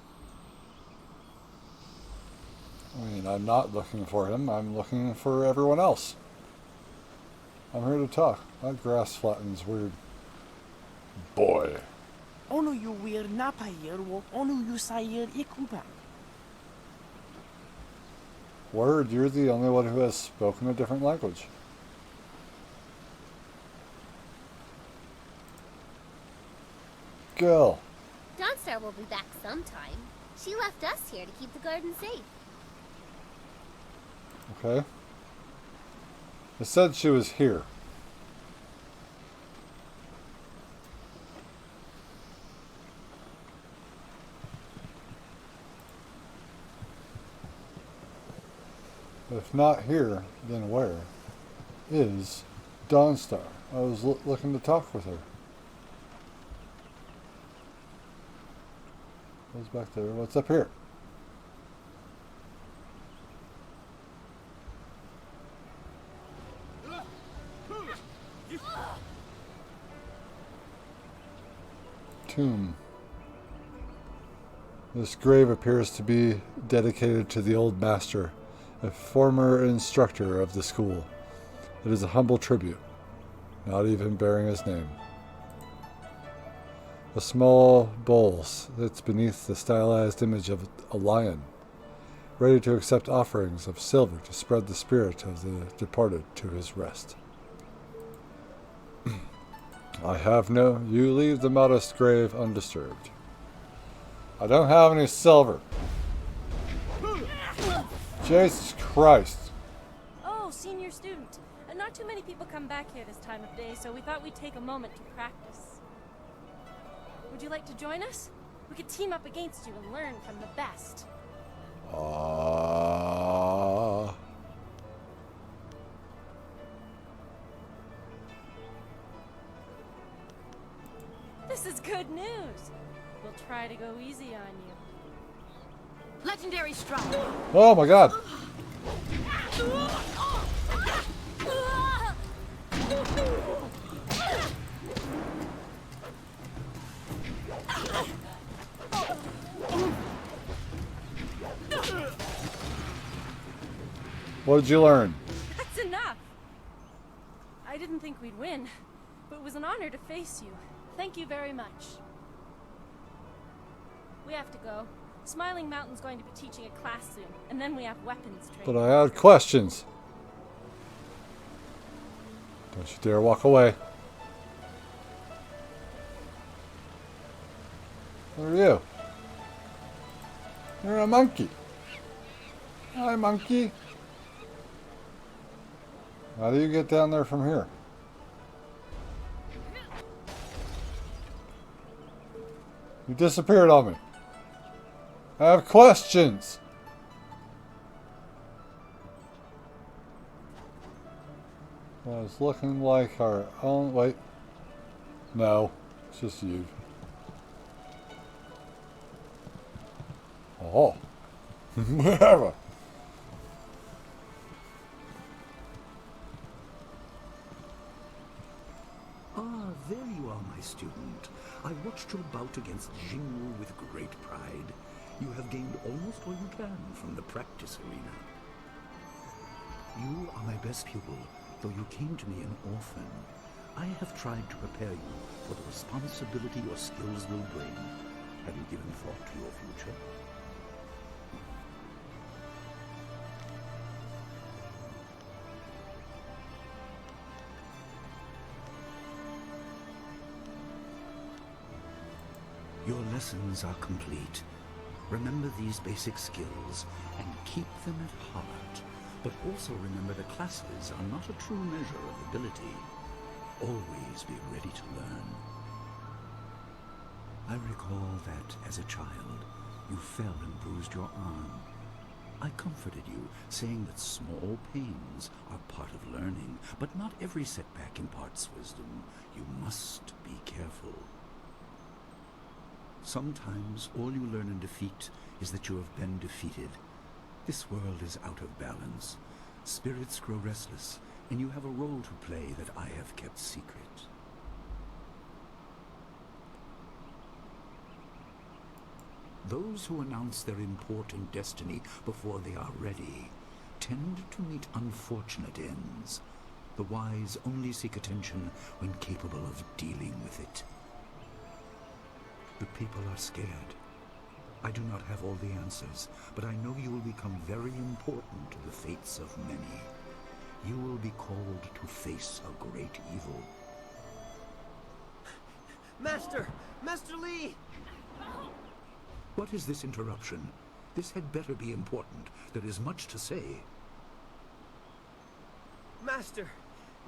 I mean, I'm not looking for him. I'm looking for everyone else. I'm here to talk. My grass flattens weird. Boy. Onu yuwir napayir wo onu yusayir ikuba. Word, you're the only one who has spoken a different language. Girl. Dawnstar will be back sometime. She left us here to keep the garden safe. Okay. It said she was here. If not here, then where is Dawnstar? I was looking to talk with her. What's back there? What's up here? Tomb. This grave appears to be dedicated to the old master, a former instructor of the school. It is a humble tribute, not even bearing his name. A small bowl sits beneath the stylized image of a lion, ready to accept offerings of silver to spread the spirit of the departed to his rest. You leave the modest grave undisturbed. I don't have any silver. Jesus Christ. Oh, senior student. Not too many people come back here this time of day, so we thought we'd take a moment to practice. Would you like to join us? We could team up against you and learn from the best. This is good news. We'll try to go easy on you. Legendary strike. Oh my god. What did you learn? That's enough. I didn't think we'd win, but it was an honor to face you. Thank you very much. We have to go. Smiling Mountain's going to be teaching a class soon, and then we have weapons training. But I had questions. Don't you dare walk away. Who are you? You're a monkey. Hi, monkey. How do you get down there from here? You disappeared on me. I have questions. Well, it's looking like our own. Wait. No. It's just you. Oh. Whatever. Ah, there you are, my student. I watched your bout against Jingwu with great pride. You have gained almost all you can from the practice arena. You are my best pupil, though you came to me an orphan. I have tried to prepare you for the responsibility your skills will bring. Have you given thought to your future? Your lessons are complete. Remember these basic skills and keep them at heart. But also remember the classes are not a true measure of ability. Always be ready to learn. I recall that, as a child, you fell and bruised your arm. I comforted you, saying that small pains are part of learning, but not every setback imparts wisdom. You must be careful. Sometimes all you learn in defeat is that you have been defeated. This world is out of balance. Spirits grow restless, and you have a role to play that I have kept secret. Those who announce their important destiny before they are ready tend to meet unfortunate ends. The wise only seek attention when capable of dealing with it. The people are scared. I do not have all the answers, but I know you will become very important to the fates of many. You will be called to face a great evil. Master! Master Li! What is this interruption? This had better be important. There is much to say. Master!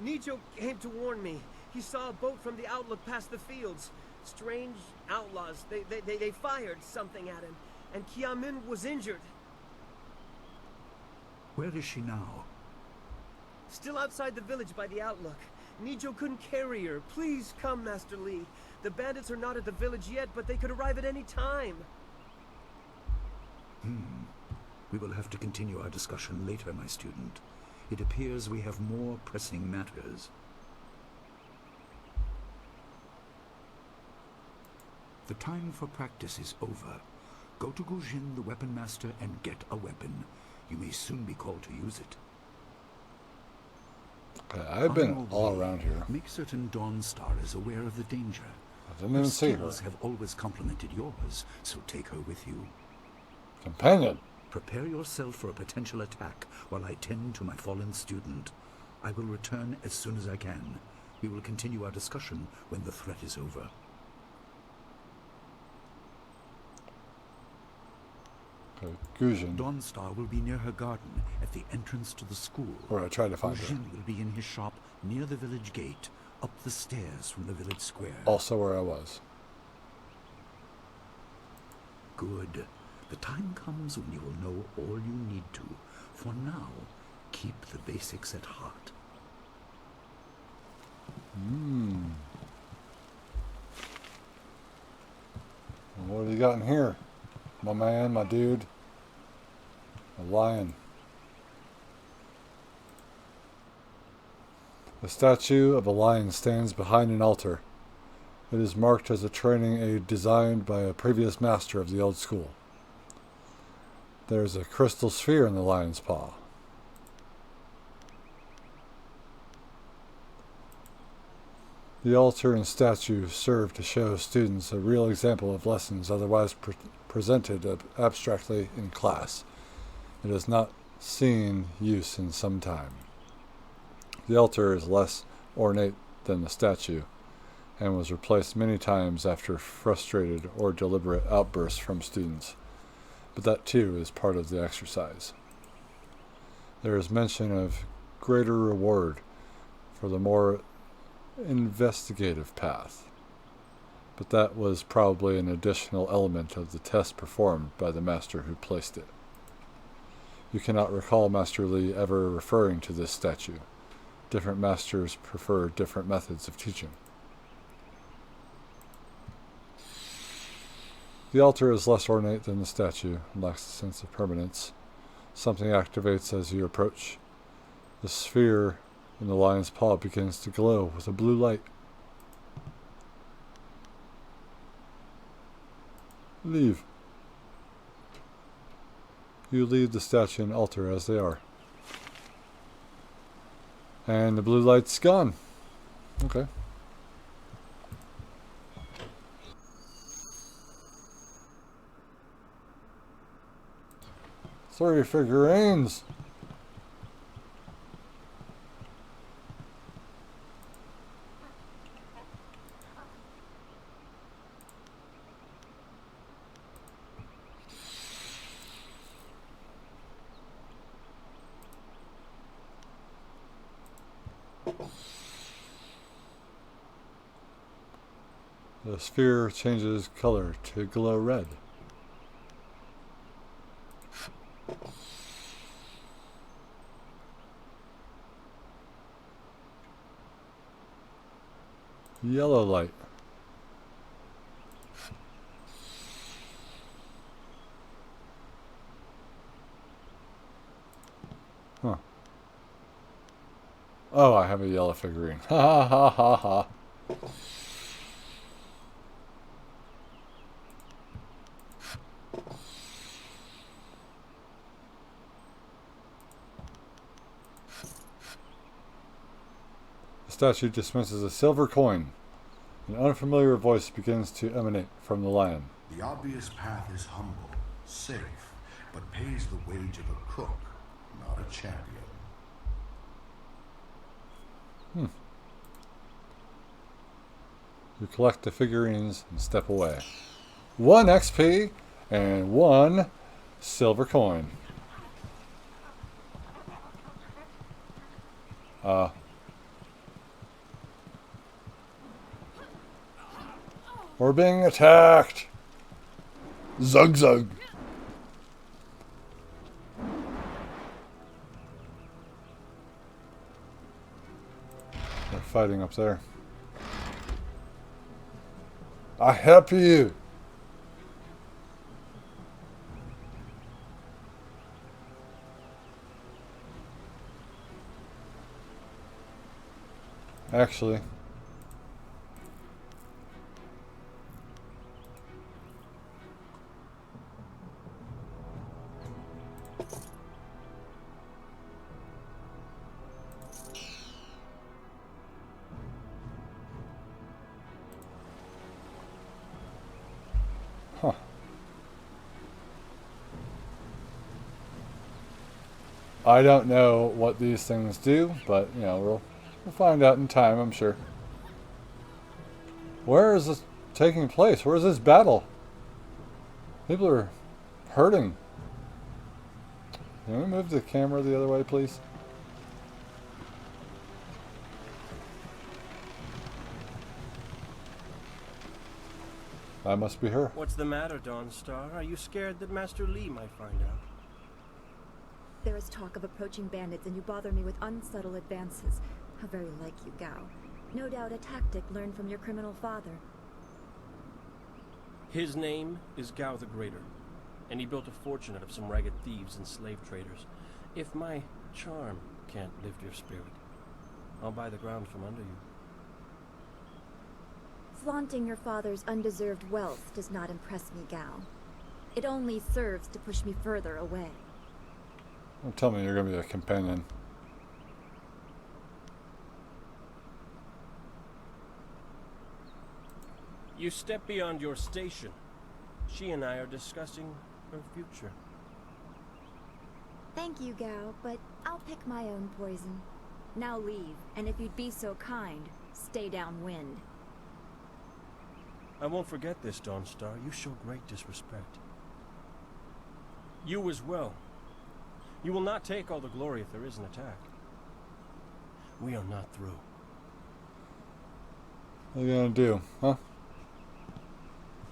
Nijo came to warn me. He saw a boat from the outlook past the fields. Strange outlaws. They fired something at him. And Kiamin was injured. Where is she now? Still outside the village by the outlook. Nijo couldn't carry her. Please come, Master Li. The bandits are not at the village yet, but they could arrive at any time. We will have to continue our discussion later, my student. It appears we have more pressing matters. The time for practice is over. Go to Gujin, the weapon master, and get a weapon. You may soon be called to use it. I've been all around here. Make certain Dawnstar is aware of the danger. I didn't even see her. Skills have always complemented yours, so take her with you. Companion. Prepare yourself for a potential attack while I tend to my fallen student. I will return as soon as I can. We will continue our discussion when the threat is over. Gujin. Dawnstar will be near her garden at the entrance to the school. Where I tried to find her. Gujin will be in his shop near the village gate, up the stairs from the village square. Also where I was. Good. The time comes when you will know all you need to. For now, keep the basics at heart. What do you got in here? My man, my dude. A lion. A statue of a lion stands behind an altar. It is marked as a training aid designed by a previous master of the old school. There is a crystal sphere in the lion's paw. The altar and statue serve to show students a real example of lessons otherwise presented abstractly in class. It has not seen use in some time. The altar is less ornate than the statue, and was replaced many times after frustrated or deliberate outbursts from students. But that too is part of the exercise. There is mention of greater reward for the more investigative path, but that was probably an additional element of the test performed by the master who placed it. You cannot recall Master Li ever referring to this statue. Different masters prefer different methods of teaching. The altar is less ornate than the statue and lacks a sense of permanence. Something activates as you approach. The sphere in the lion's paw begins to glow with a blue light. Leave. You leave the statue and altar as they are. And the blue light's gone. Okay. Sorry, figurines. The sphere changes color to glow red. Yellow light. Huh. Oh, I have a yellow figurine. Ha ha ha ha. The statue dismisses a silver coin. An unfamiliar voice begins to emanate from the lion. The obvious path is humble, safe, but pays the wage of a cook, not a champion. You collect the figurines and step away. 1 XP and 1 silver coin. We're being attacked. Zug zug. They're fighting up there. I help you. Actually, I don't know what these things do, but you know, we'll find out in time, I'm sure. Where is this taking place? Where is this battle? People are hurting. Can we move the camera the other way, please? That must be her. What's the matter, Dawnstar? Are you scared that Master Li might find out? There is talk of approaching bandits, and you bother me with unsubtle advances. How very like you, Gao. No doubt a tactic learned from your criminal father. His name is Gao the Greater, and he built a fortune out of some ragged thieves and slave traders. If my charm can't lift your spirit, I'll buy the ground from under you. Flaunting your father's undeserved wealth does not impress me, Gao. It only serves to push me further away. Don't tell me you're going to be a companion. You step beyond your station. She and I are discussing her future. Thank you, Gao, but I'll pick my own poison. Now leave, and if you'd be so kind, stay downwind. I won't forget this, Dawnstar. You show great disrespect. You as well. You will not take all the glory if there is an attack. We are not through. What are you gonna do, huh?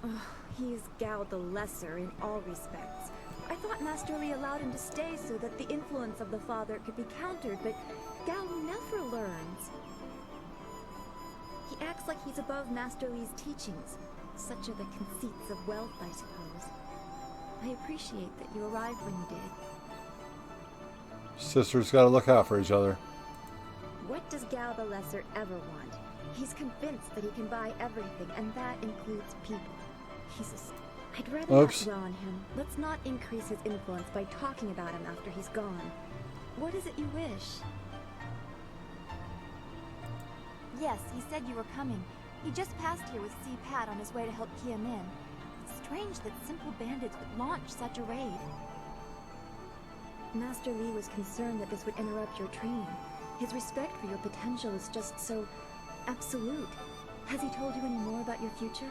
Oh, he is Gao the Lesser in all respects. I thought Master Li allowed him to stay so that the influence of the father could be countered, but Gao never learns. He acts like he's above Master Li's teachings. Such are the conceits of wealth, I suppose. I appreciate that you arrived when you did. Sisters gotta look out for each other. What does Gao the Lesser ever want? He's convinced that he can buy everything, and that includes people. I'd rather not dwell on him. Let's not increase his influence by talking about him after he's gone. What is it you wish? Yes, he said you were coming. He just passed here with Si Pat on his way to help Kia Min. It's strange that simple bandits would launch such a raid. Master Li was concerned that this would interrupt your training. His respect for your potential is just so absolute. Has he told you any more about your future?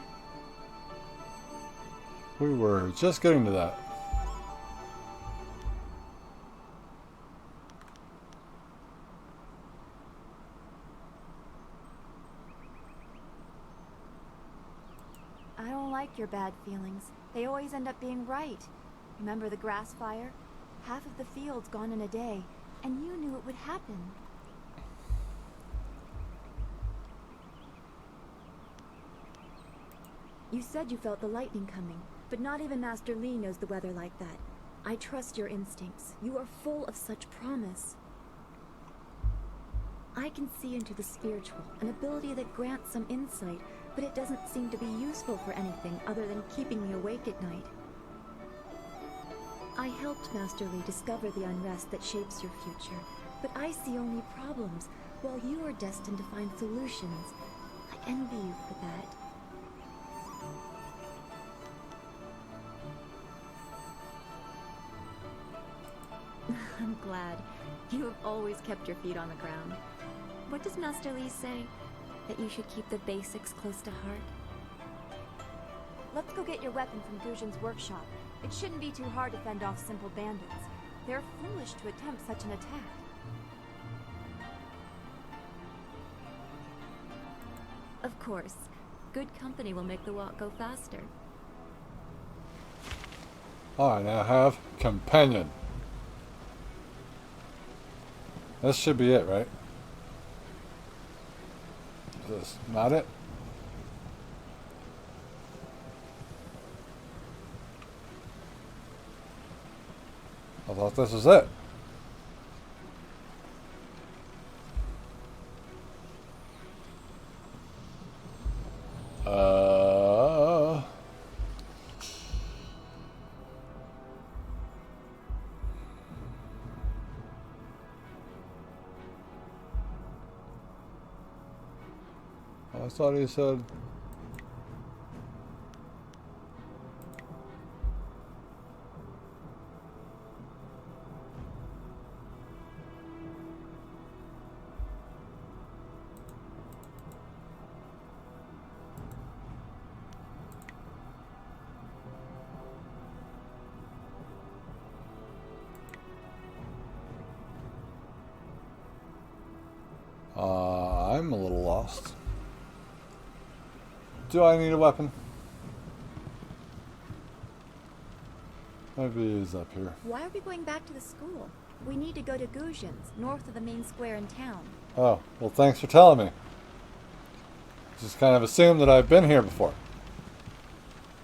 We were just getting to that. I don't like your bad feelings. They always end up being right. Remember the grass fire? Half of the field's gone in a day, and you knew it would happen. You said you felt the lightning coming, but not even Master Li knows the weather like that. I trust your instincts. You are full of such promise. I can see into the spiritual, an ability that grants some insight, but it doesn't seem to be useful for anything other than keeping me awake at night. I helped Master Li discover the unrest that shapes your future, but I see only problems, while you are destined to find solutions. I envy you for that. I'm glad. You have always kept your feet on the ground. What does Master Li say? That you should keep the basics close to heart? Let's go get your weapon from Guzhen's workshop. It shouldn't be too hard to fend off simple bandits. They're foolish to attempt such an attack. Of course. Good company will make the walk go faster. I now have companion. This should be it, right? Is this not it? I thought this was it. I thought he said... I'm a little lost. Do I need a weapon? Maybe he's up here. Why are we going back to the school? We need to go to Guzhen's, north of the main square in town. Oh, well thanks for telling me. Just kind of assumed that I've been here before.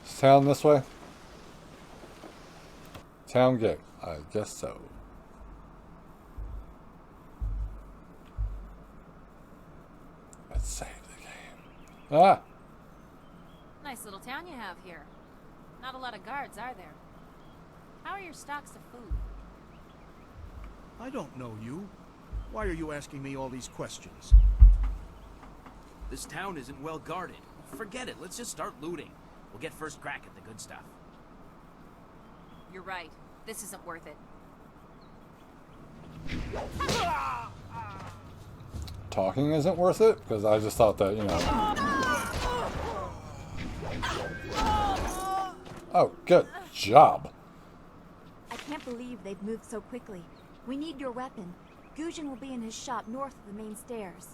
Is town this way? Town gate. I guess so. Let's save the game. Ah! Nice little town you have here. Not a lot of guards, are there? How are your stocks of food? I don't know you. Why are you asking me all these questions? This town isn't well guarded. Forget it, let's just start looting. We'll get first crack at the good stuff. You're right. This isn't worth it. Talking isn't worth it? Because I just thought that, you know... Oh, good job. I can't believe they've moved so quickly. We need your weapon. Guzhen will be in his shop north of the main stairs.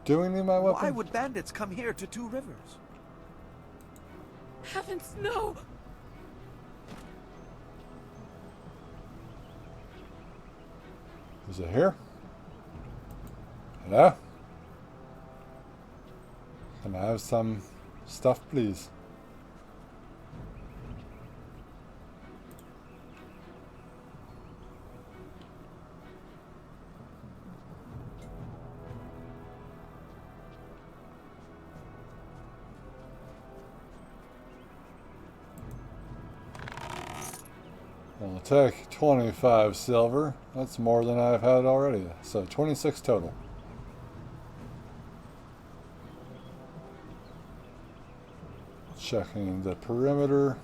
Do we need my weapon? Why would bandits come here to Two Rivers? Heavens, no! Is it here? Hello? Can I have some stuff, please? I'll take 25 silver. That's more than I've had already. So 26 total. Checking the perimeter.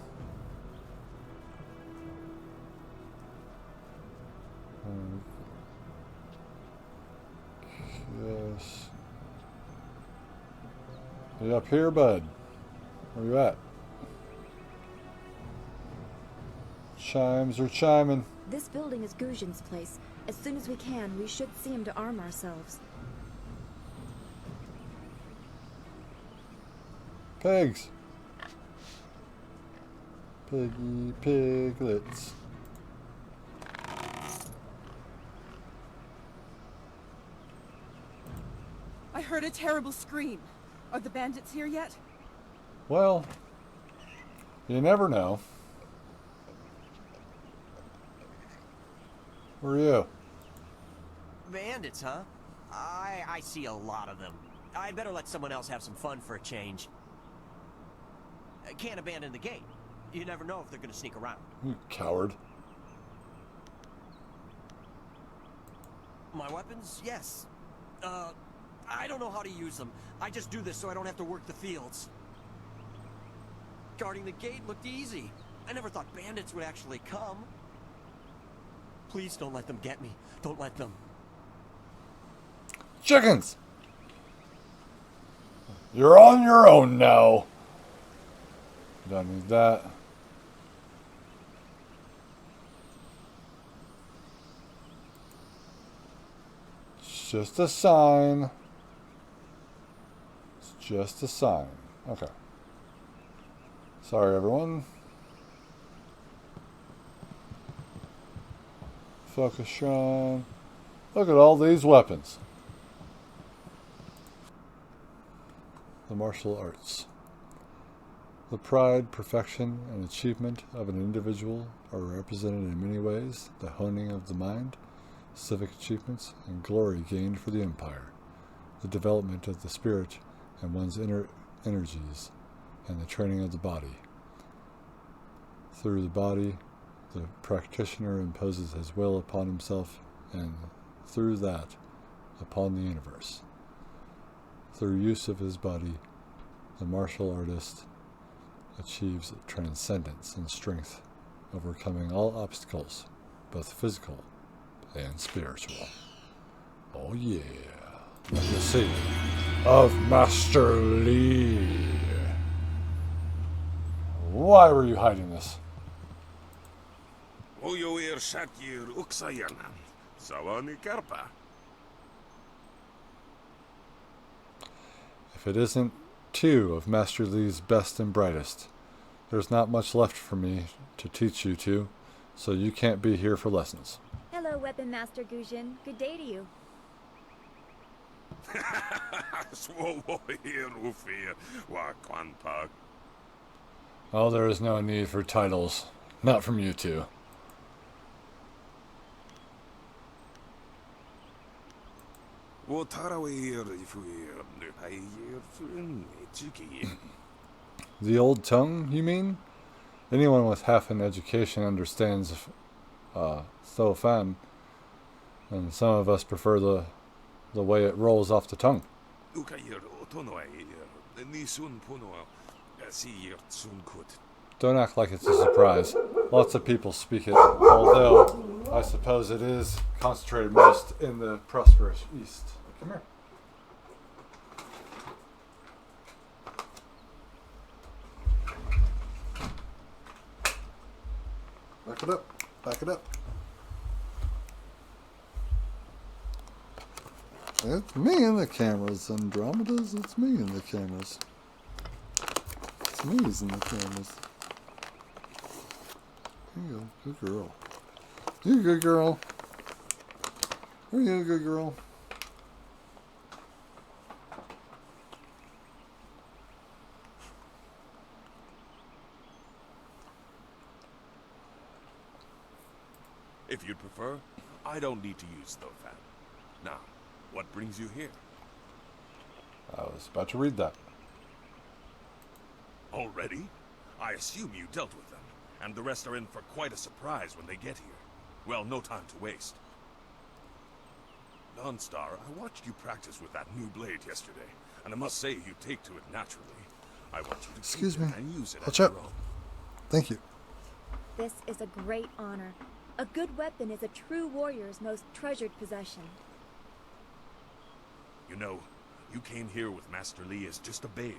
Yes. You up here, bud? Where you at? Chimes are chiming. This building is Guzhen's place. As soon as we can, we should see him to arm ourselves. Pigs. Piggy piglets. I heard a terrible scream. Are the bandits here yet? Well, you never know. Where are you? Bandits, huh? I see a lot of them. I'd better let someone else have some fun for a change. Can't abandon the gate. You never know if they're gonna sneak around. You coward. My weapons? Yes. I don't know how to use them. I just do this so I don't have to work the fields. Guarding the gate looked easy. I never thought bandits would actually come. Please don't let them get me. Don't let them. Chickens! You're on your own now. Don't need that. It's just a sign. It's just a sign. Okay. Sorry, everyone. Focus shrine. Look at all these weapons. The martial arts. The pride, perfection, and achievement of an individual are represented in many ways: the honing of the mind, civic achievements, and glory gained for the Empire, the development of the spirit and one's inner energies, and the training of the body. Through the body, the practitioner imposes his will upon himself, and through that, upon the universe. Through use of his body, the martial artist achieves transcendence and strength, overcoming all obstacles, both physical and spiritual. Oh yeah, legacy of Master Li. Why were you hiding this? If it isn't two of Master Li's best and brightest, there's not much left for me to teach you two, so you can't be here for lessons. Hello, Weapon Master Gujin. Good day to you. Oh, there is no need for titles. Not from you two. The old tongue, you mean? Anyone with half an education understands So Fan, and some of us prefer the way it rolls off the tongue. Don't act like it's a surprise. Lots of people speak it, although I suppose it is concentrated most in the prosperous East. Come here. Back it up. Back it up. It's me in the cameras, Andromedas. It's me in the cameras. It's me in the cameras. There you go. Good girl. You a good girl. Are you a good girl? If you'd prefer, I don't need to use Thofan. Now, what brings you here? I was about to read that. Already? I assume you dealt with them, and the rest are in for quite a surprise when they get here. Well, no time to waste. Dawnstar, I watched you practice with that new blade yesterday, and I must say you take to it naturally. I want you to Excuse keep me. it and use it Watch as out. your own. Thank you. This is a great honor. A good weapon is a true warrior's most treasured possession. You know, you came here with Master Li as just a babe.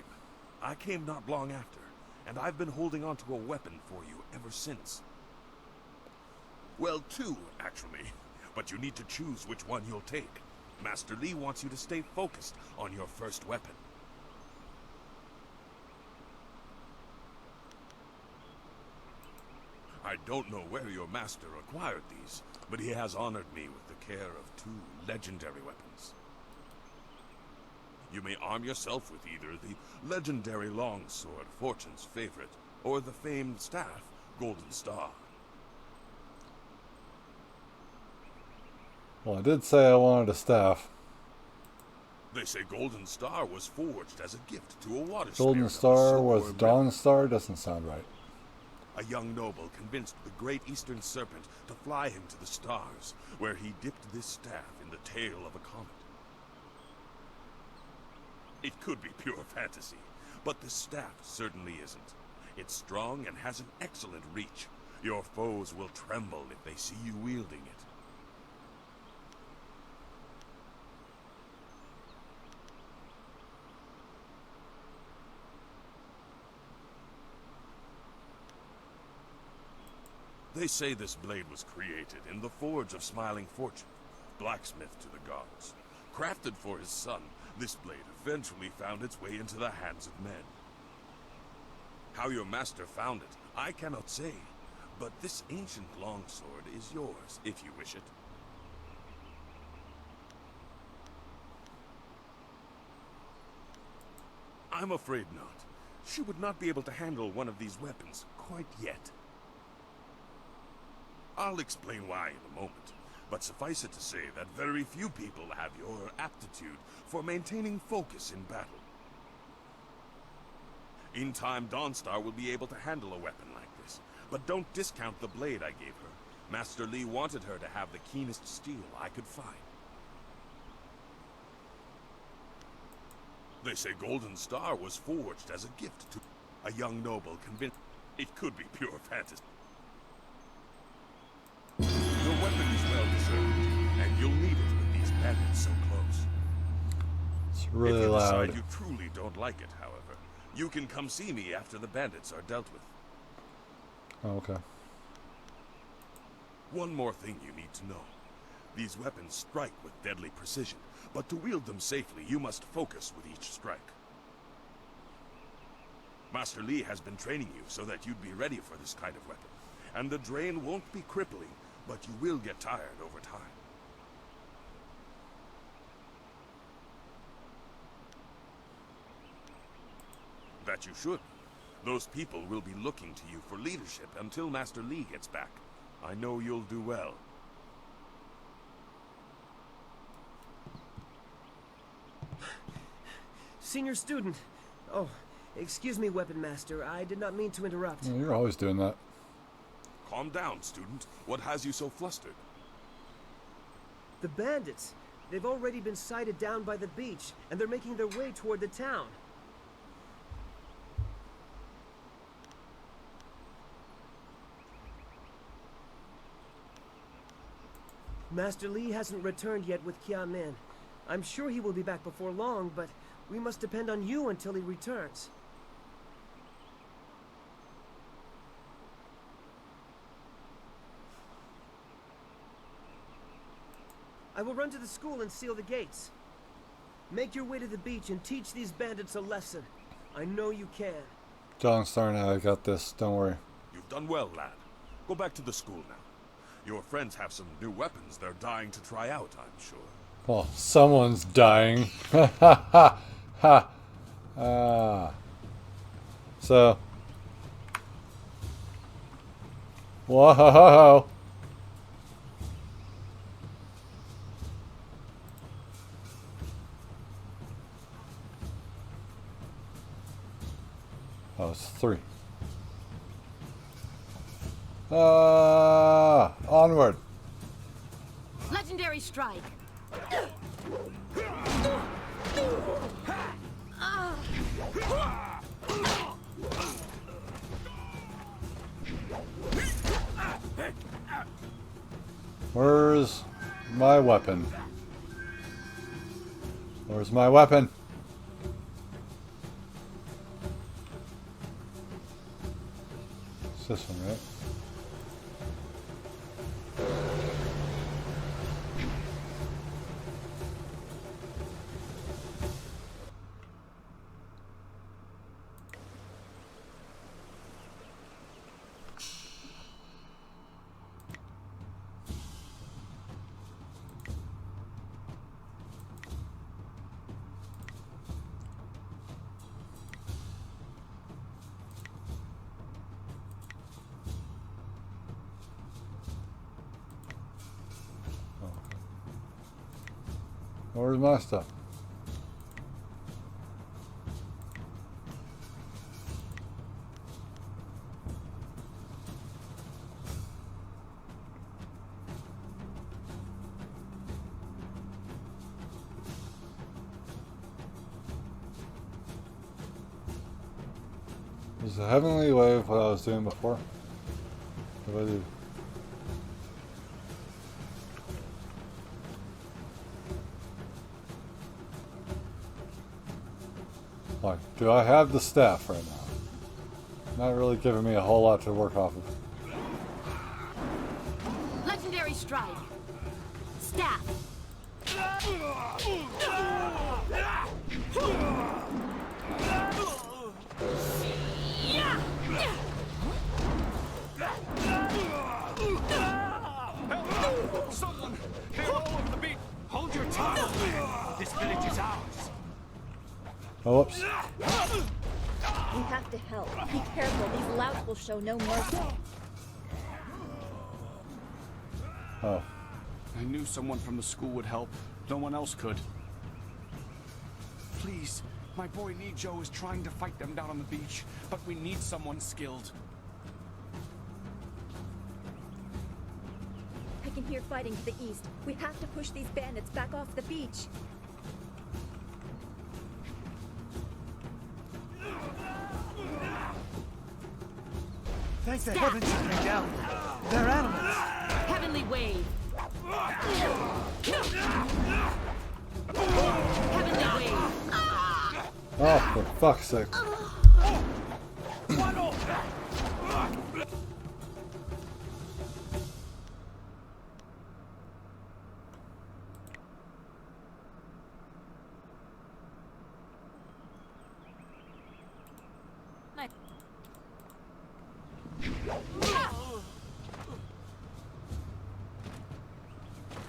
I came not long after, and I've been holding on to a weapon for you ever since. Well, two, actually. But you need to choose which one you'll take. Master Li wants you to stay focused on your first weapon. I don't know where your master acquired these, but he has honored me with the care of two legendary weapons. You may arm yourself with either the legendary longsword, Fortune's favorite, or the famed staff, Golden Star. Well, I did say I wanted a staff. They say Golden Star was forged as a gift to a water Golden spirit Star of was Silver Dawn River. Star? Doesn't sound right. A young noble convinced the great Eastern Serpent to fly him to the stars, where he dipped this staff in the tail of a comet. It could be pure fantasy, but the staff certainly isn't. It's strong and has an excellent reach. Your foes will tremble if they see you wielding it. They say this blade was created in the forge of Smiling Fortune, blacksmith to the gods. Crafted for his son, this blade eventually found its way into the hands of men. How your master found it, I cannot say, but this ancient longsword is yours, if you wish it. I'm afraid not. She would not be able to handle one of these weapons quite yet. I'll explain why in a moment, but suffice it to say that very few people have your aptitude for maintaining focus in battle. In time, Dawnstar will be able to handle a weapon like this, but don't discount the blade I gave her. Master Li wanted her to have the keenest steel I could find. They say Golden Star was forged as a gift to a young noble convinced it could be pure fantasy. Your weapon is well deserved, and you'll need it with these bandits so close. It's really if you loud. decide you truly don't like it, however, you can come see me after the bandits are dealt with. Oh, okay. One more thing you need to know. These weapons strike with deadly precision, but to wield them safely, you must focus with each strike. Master Li has been training you so that you'd be ready for this kind of weapon, and the drain won't be crippling, but you will get tired over time. That you should. Those people will be looking to you for leadership until Master Li gets back. I know you'll do well. Senior student. Oh, excuse me, Weapon Master. I did not mean to interrupt. Yeah, you're always doing that. Calm down, student. What has you so flustered? The bandits. They've already been sighted down by the beach, and they're making their way toward the town. Master Li hasn't returned yet with Kia Min. I'm sure he will be back before long, but we must depend on you until he returns. I will run to the school and seal the gates. Make your way to the beach and teach these bandits a lesson. I know you can. Dawnstar now, I got this. Don't worry. You've done well, lad. Go back to the school now. Your friends have some new weapons they're dying to try out, I'm sure. Well, someone's dying. Ha ha ha ha. So. Whoa. Oh, it's 3. Onward. Legendary strike. Where's my weapon? Where's my weapon? It's this one, right? Where's my stuff? Was the heavenly wave what I was doing before? What did I do? Like, do I have the staff right now? Not really giving me a whole lot to work off of. Legendary strike. Staff. Someone! They're all over the beach! Hold your tongue! This village is ours! Oh, whoops. We have to help. Be careful, these louts will show no mercy. Oh. I knew someone from the school would help. No one else could. Please, my boy Nijo is trying to fight them down on the beach, but we need someone skilled. I can hear fighting to the east. We have to push these bandits back off the beach. Thank the heavens you came down. They're animals. Heavenly wave. Heavenly wave. Oh, for fuck's sake.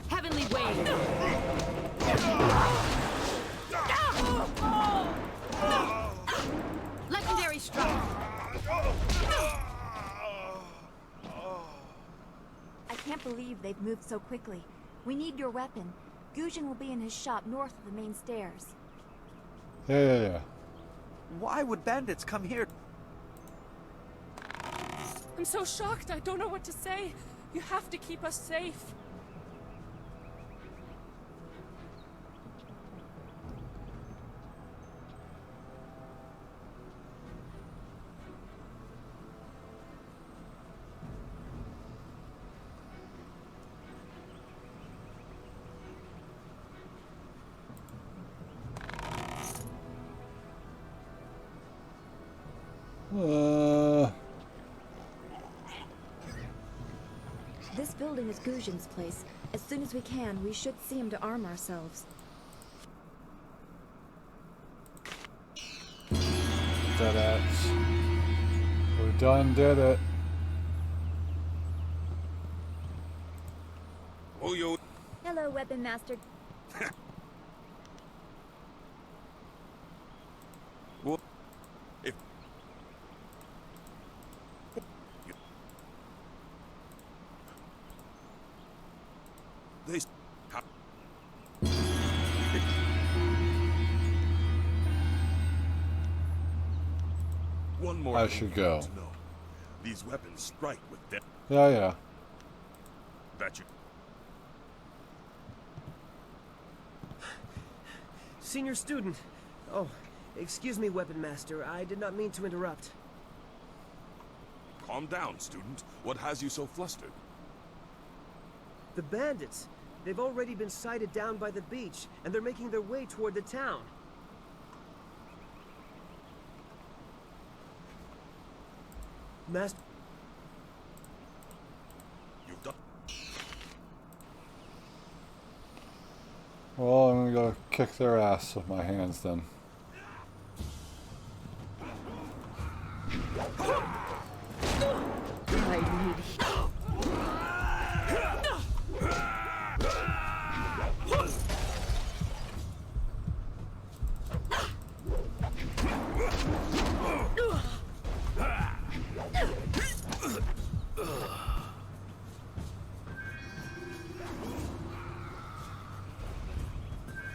Heavenly wave. Legendary strike. I can't believe they've moved so quickly. We need your weapon. Gujin will be in his shop north of the main stairs. Yeah. Why would bandits come here? I'm so shocked, I don't know what to say. You have to keep us safe. This building is Gujin's place. As soon as we can, we should see him to arm ourselves. Dead ass. We done did it. Oh, yo. Hello, Weapon Master. Well, if they one more I thing should you go. need to know. These weapons strike with death. Yeah. That you. Senior student. Oh, excuse me, Weapon Master. I did not mean to interrupt. Calm down, student. What has you so flustered? The bandits. They've already been sighted down by the beach, and they're making their way toward the town. Master... You've done... Well, I'm gonna go kick their ass with my hands then.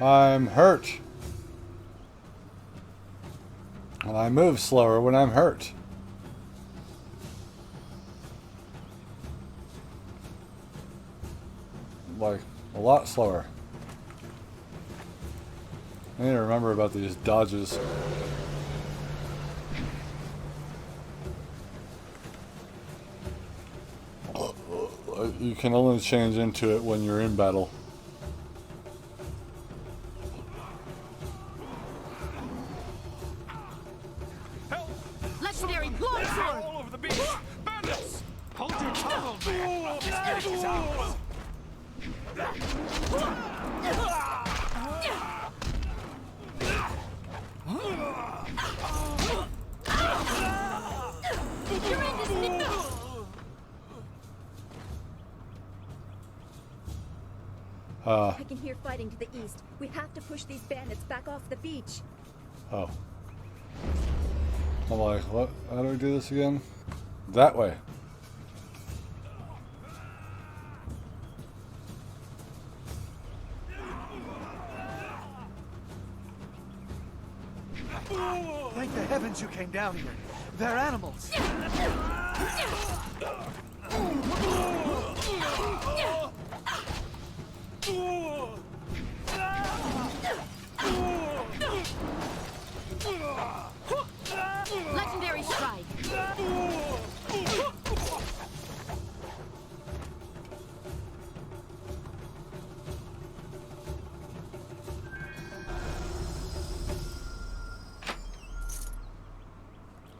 I'm hurt. And I move slower when I'm hurt. Like, a lot slower. I need to remember about these dodges. You can only change into it when you're in battle. Legendary longsword! All over the beach! Bandits! Hold your tongue, old man! This village is ours! You're in this now! I can hear fighting to the east. We have to push these bandits back off the beach. Oh. I'm like, what? How do we do this again? That way. Thank the heavens you came down here. They're animals. Legendary strike!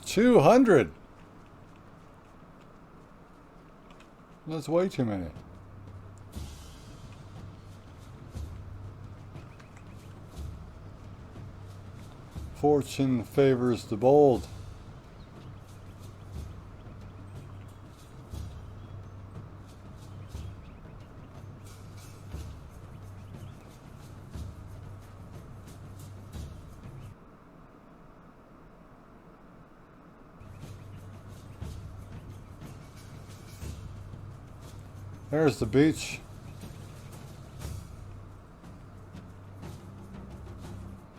$200. That's way too many. Fortune favors the bold. There's the beach.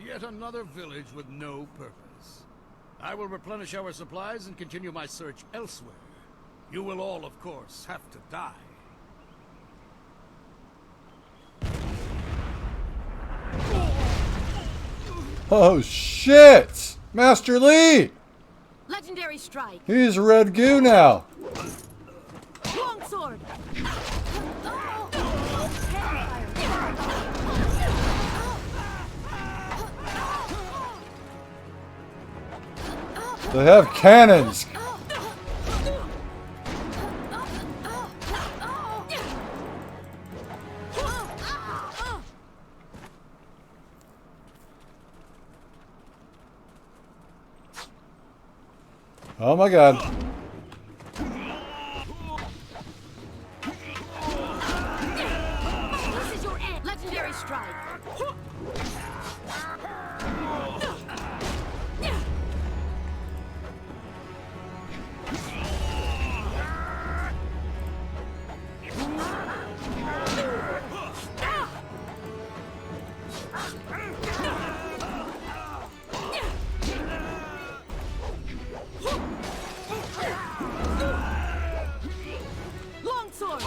Yet another village with no purpose. I will replenish our supplies and continue my search elsewhere. You will all, of course, have to die. Oh shit! Master Lee! Legendary strike! He's red goo now. Longsword! They have cannons. Oh my god. This is your end. Legendary strike! Longsword!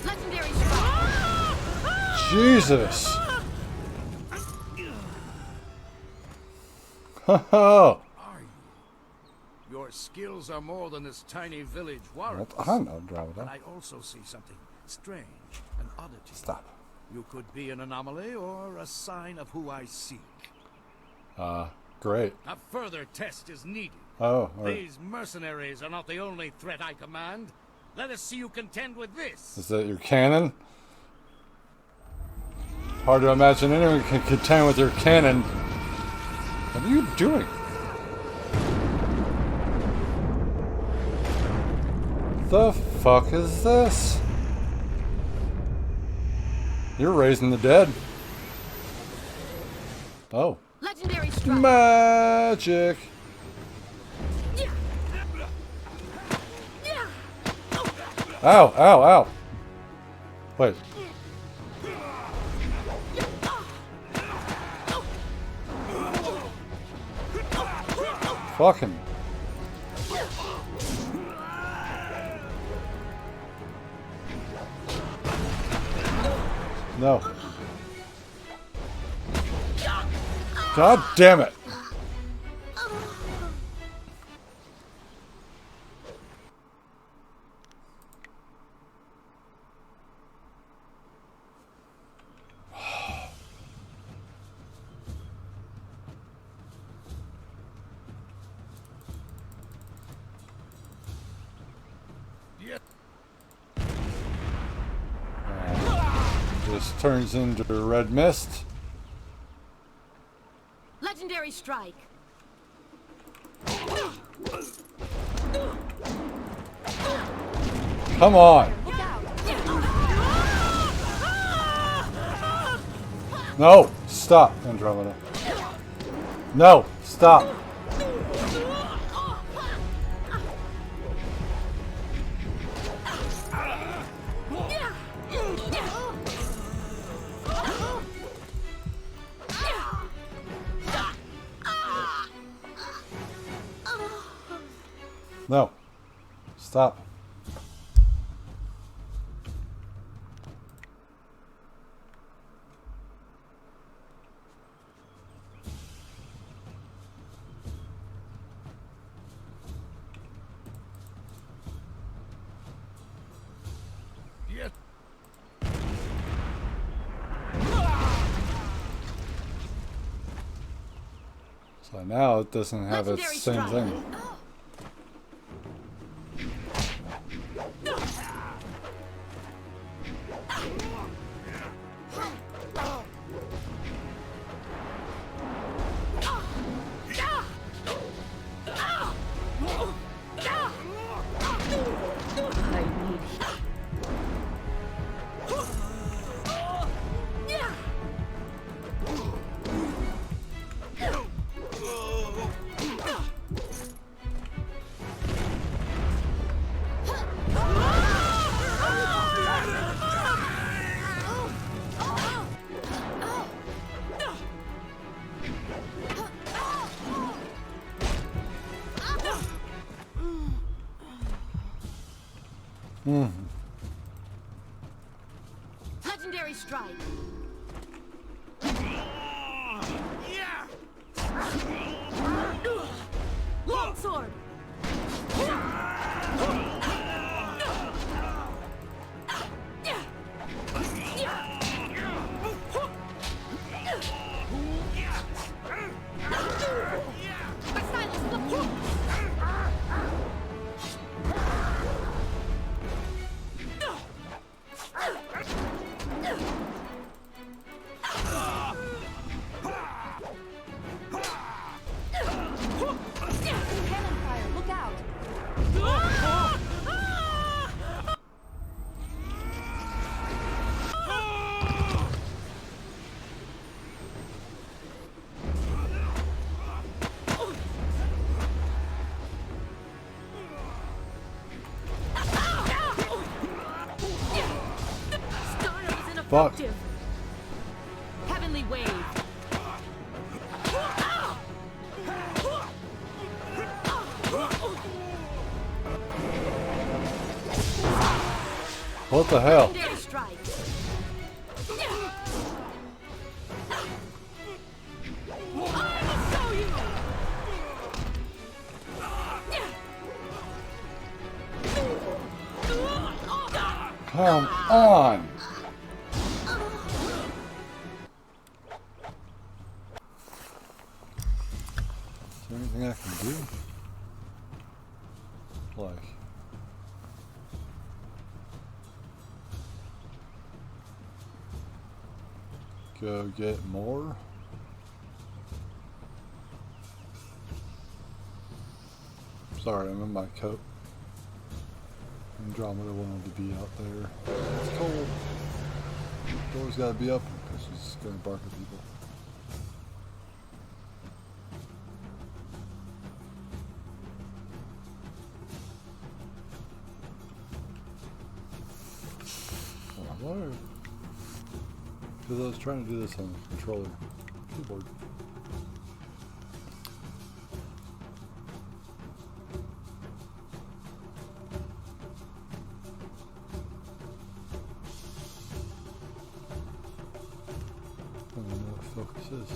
Legendary strike! Jesus. Oh. Your skills are more than this tiny village warrants. I know, driver. But I also see something strange, an oddity. Stop. You could be an anomaly or a sign of who I seek. Great. A further test is needed. Oh, all right. These mercenaries are not the only threat I command. Let us see you contend with this. Is that your cannon? Hard to imagine anyone can contend with your cannon. What are you doing? The fuck is this? You're raising the dead. Oh. Legendary strike! Magic. Ow, ow, ow. Wait. Fucking. No. God damn it. Just turns into red mist. Legendary strike. Come on. No, stop, Andromeda. No, stop. No, stop. So now it doesn't have its same thing. Legendary strike. Long sword. Fuck. Heavenly wave. What the hell? Legendary strike. Come on. Is there anything I can do? Like, go get more? Sorry, I'm in my coat. Andromeda wanted to be out there. It's cold. Door's gotta be open because she's gonna bark at people. Why? Because I was trying to do this on the controller keyboard. I don't know what focus is.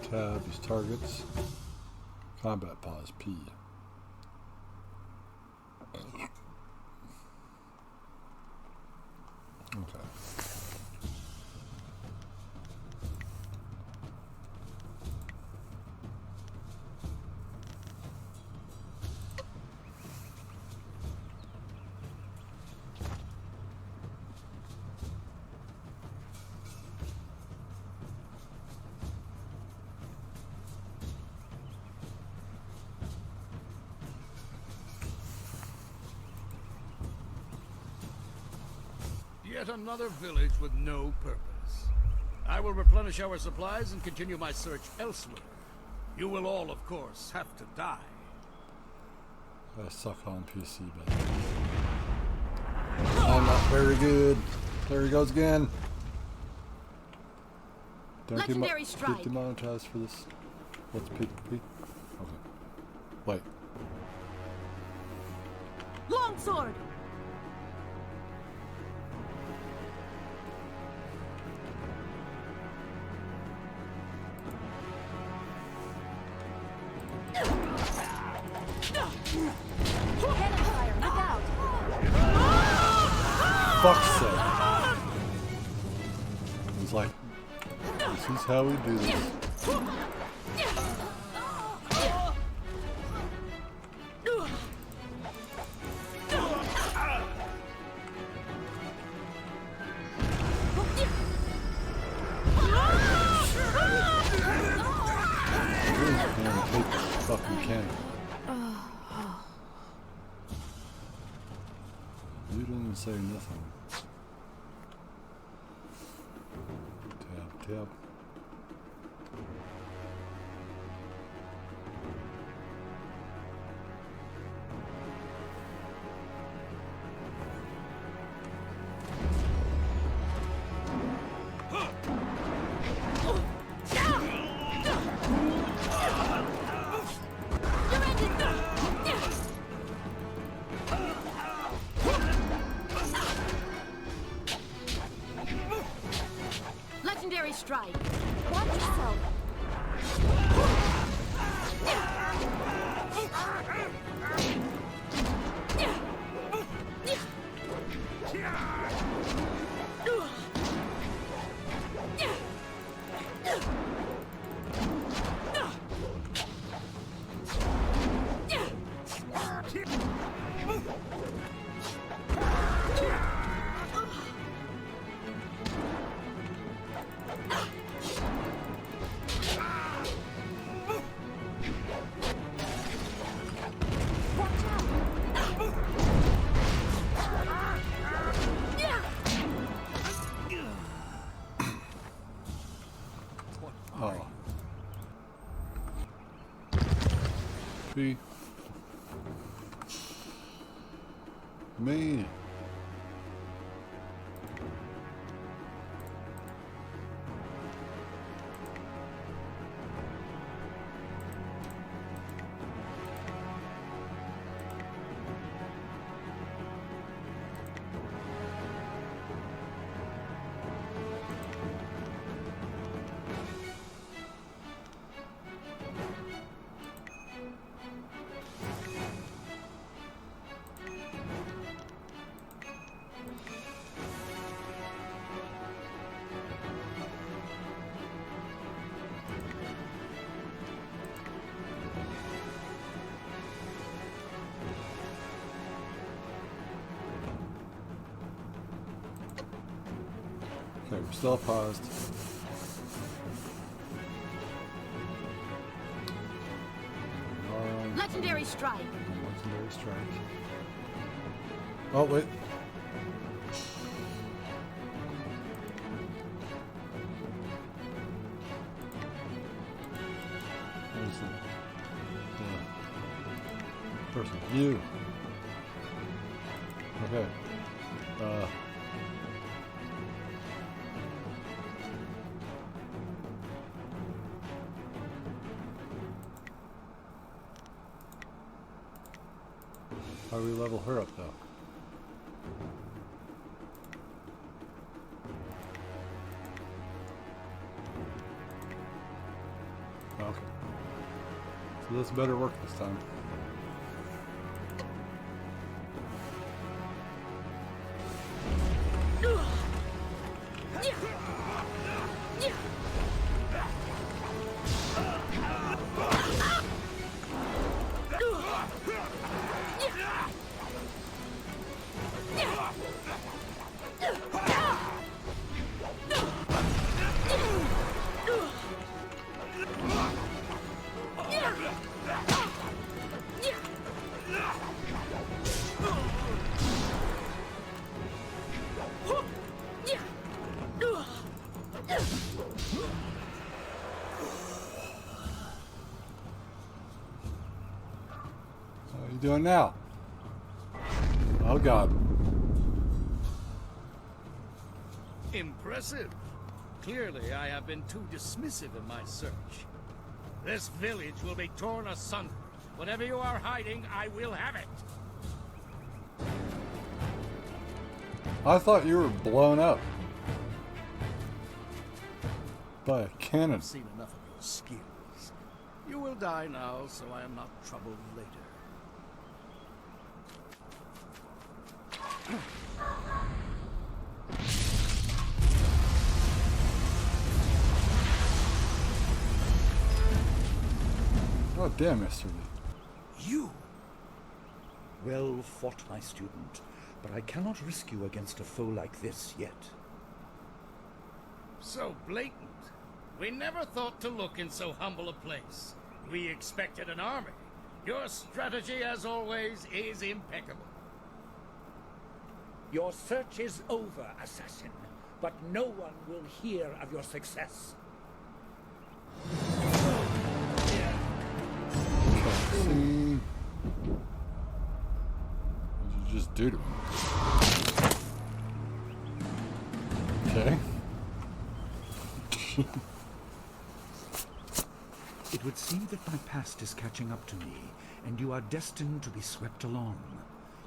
Tab is targets. Combat pause P. Okay. Yet another village with no purpose. I will replenish our supplies and continue my search elsewhere. You will all, of course, have to die. I suck on PC, but I'm not very good. There he goes again. Don't Legendary get strike. demonetized for this. What's P? Okay. Wait. Longsword! Empire, look out! Fuck's sake. It's like, this is how we do this. Fucking cannon. You didn't say nothing. Tab. Legendary strike. Watch yourself. Oh. P. Me. Okay, we're still paused. Legendary strike. Legendary strike. Oh, wait. There's the person. You. Okay. How do we level her up, though? Okay. So this better work this time. What are you doing now? Oh God. Impressive. Clearly, I have been too dismissive in my search. This village will be torn asunder. Whatever you are hiding, I will have it. I thought you were blown up by a cannon. I've seen enough of your skills. You will die now, so I am not troubled later. Oh, damn, Mr. Lee. You! Well fought, my student, but I cannot risk you against a foe like this yet. So blatant. We never thought to look in so humble a place. We expected an army. Your strategy, as always, is impeccable. Your search is over, assassin, but no one will hear of your success. See. What did you just do to him? Okay. It would seem that my past is catching up to me, and you are destined to be swept along.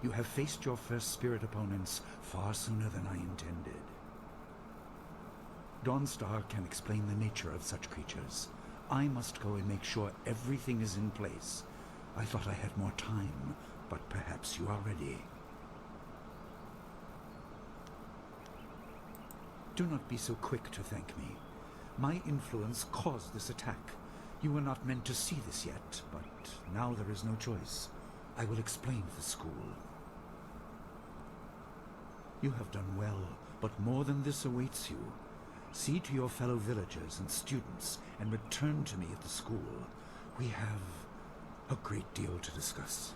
You have faced your first spirit opponents far sooner than I intended. Dawnstar can explain the nature of such creatures. I must go and make sure everything is in place. I thought I had more time, but perhaps you are ready. Do not be so quick to thank me. My influence caused this attack. You were not meant to see this yet, but now there is no choice. I will explain the school. You have done well, but more than this awaits you. See to your fellow villagers and students, and return to me at the school. We have a great deal to discuss.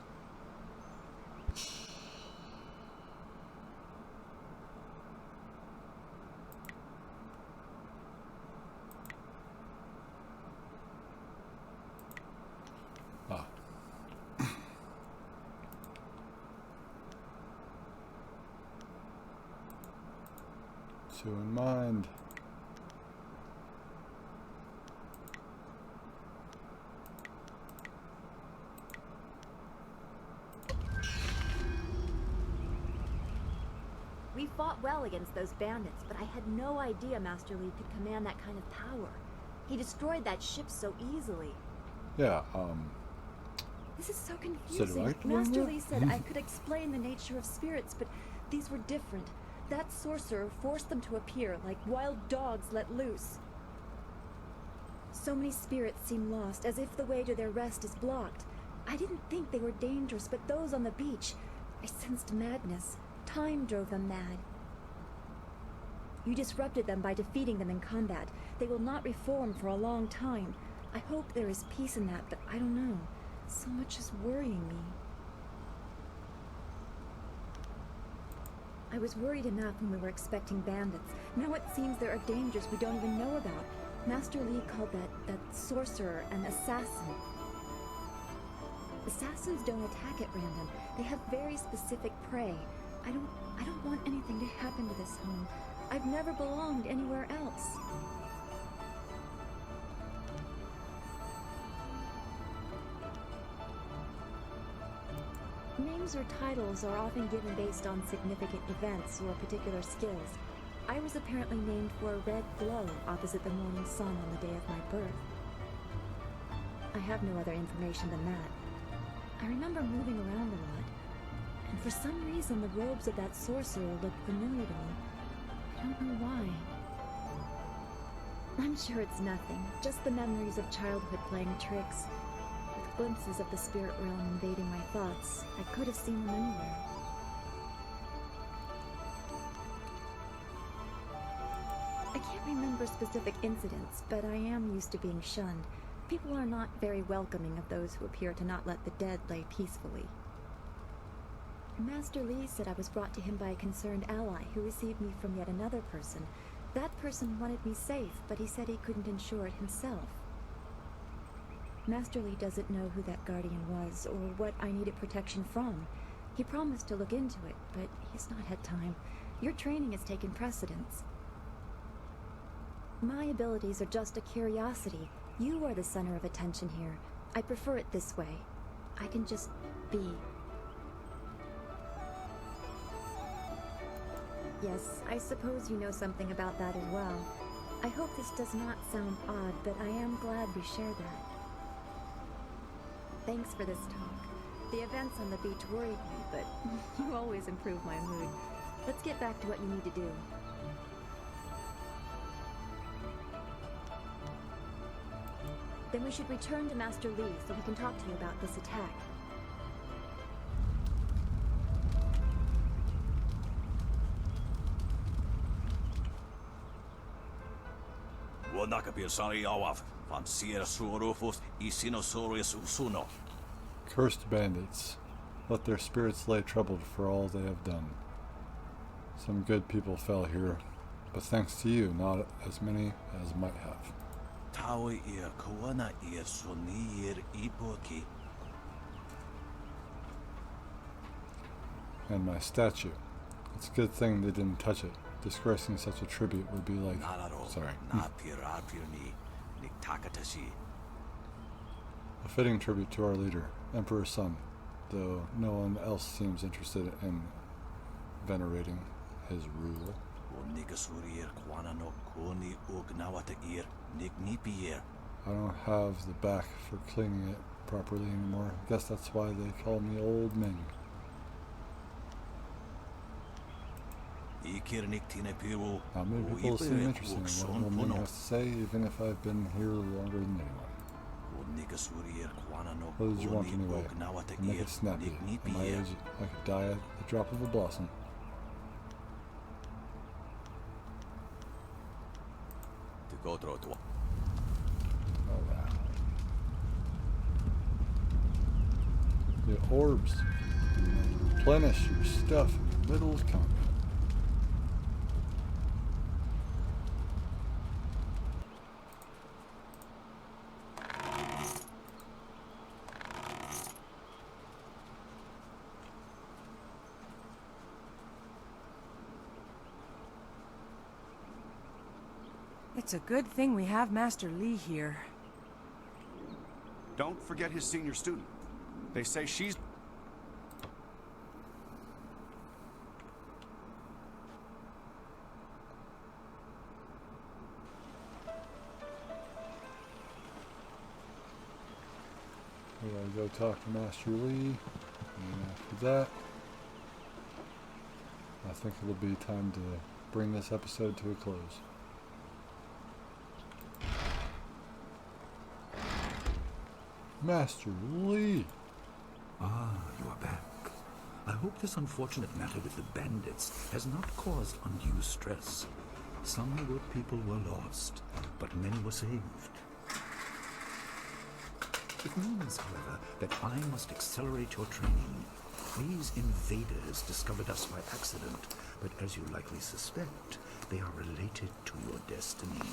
Two in mind. We fought well against those bandits, but I had no idea Master Lee could command that kind of power. He destroyed that ship so easily. Yeah, This is so confusing. Master Lee said I could explain the nature of spirits, but these were different. That sorcerer forced them to appear like wild dogs let loose. So many spirits seem lost, as if the way to their rest is blocked. I didn't think they were dangerous, but those on the beach, I sensed madness. Time drove them mad. You disrupted them by defeating them in combat. They will not reform for a long time. I hope there is peace in that, but I don't know. So much is worrying me. I was worried enough when we were expecting bandits. Now it seems there are dangers we don't even know about. Master Lee called that sorcerer an assassin. Assassins don't attack at random. They have very specific prey. I don't want anything to happen to this home. I've never belonged anywhere else. Names or titles are often given based on significant events or particular skills. I was apparently named for a red glow opposite the morning sun on the day of my birth. I have no other information than that. I remember moving around a lot, and for some reason the robes of that sorcerer looked familiar to me. I don't know why. I'm sure it's nothing, just the memories of childhood playing tricks. With glimpses of the spirit realm invading my thoughts, I could have seen them anywhere. I can't remember specific incidents, but I am used to being shunned. People are not very welcoming of those who appear to not let the dead lay peacefully. Master Li said I was brought to him by a concerned ally who received me from yet another person. That person wanted me safe, but he said he couldn't ensure it himself. Master Li doesn't know who that guardian was or what I needed protection from. He promised to look into it, but he's not had time. Your training has taken precedence. My abilities are just a curiosity. You are the center of attention here. I prefer it this way. I can just be. Yes, I suppose you know something about that as well. I hope this does not sound odd, but I am glad we share that. Thanks for this talk. The events on the beach worried me, but you always improve my mood. Let's get back to what you need to do. Then we should return to Master Li so he can talk to you about this attack. Cursed bandits. Let their spirits lay troubled for all they have done. Some good people fell here, but thanks to you, not as many as might have. And my statue. It's a good thing they didn't touch it. Disgracing such a tribute would be like... Sorry. A fitting tribute to our leader, Emperor Sun, though no one else seems interested in venerating his rule. I don't have the back for cleaning it properly anymore. Guess that's why they call me Old Ming. Not many people seem interested in what Old Ming has to say, even if I've been here longer than anyone. What did you want anyway? Make it snappy. At my age, I could die at the drop of a blossom. Oh, wow. The orbs. Replenish your stuff in the middle of combat. It's a good thing we have Master Li here. Don't forget his senior student. They say she's... We gotta go talk to Master Li, and after that, I think it'll be time to bring this episode to a close. Master Li! Ah, you are back. I hope this unfortunate matter with the bandits has not caused undue stress. Some good people were lost, but many were saved. It means, however, that I must accelerate your training. These invaders discovered us by accident, but as you likely suspect, they are related to your destiny.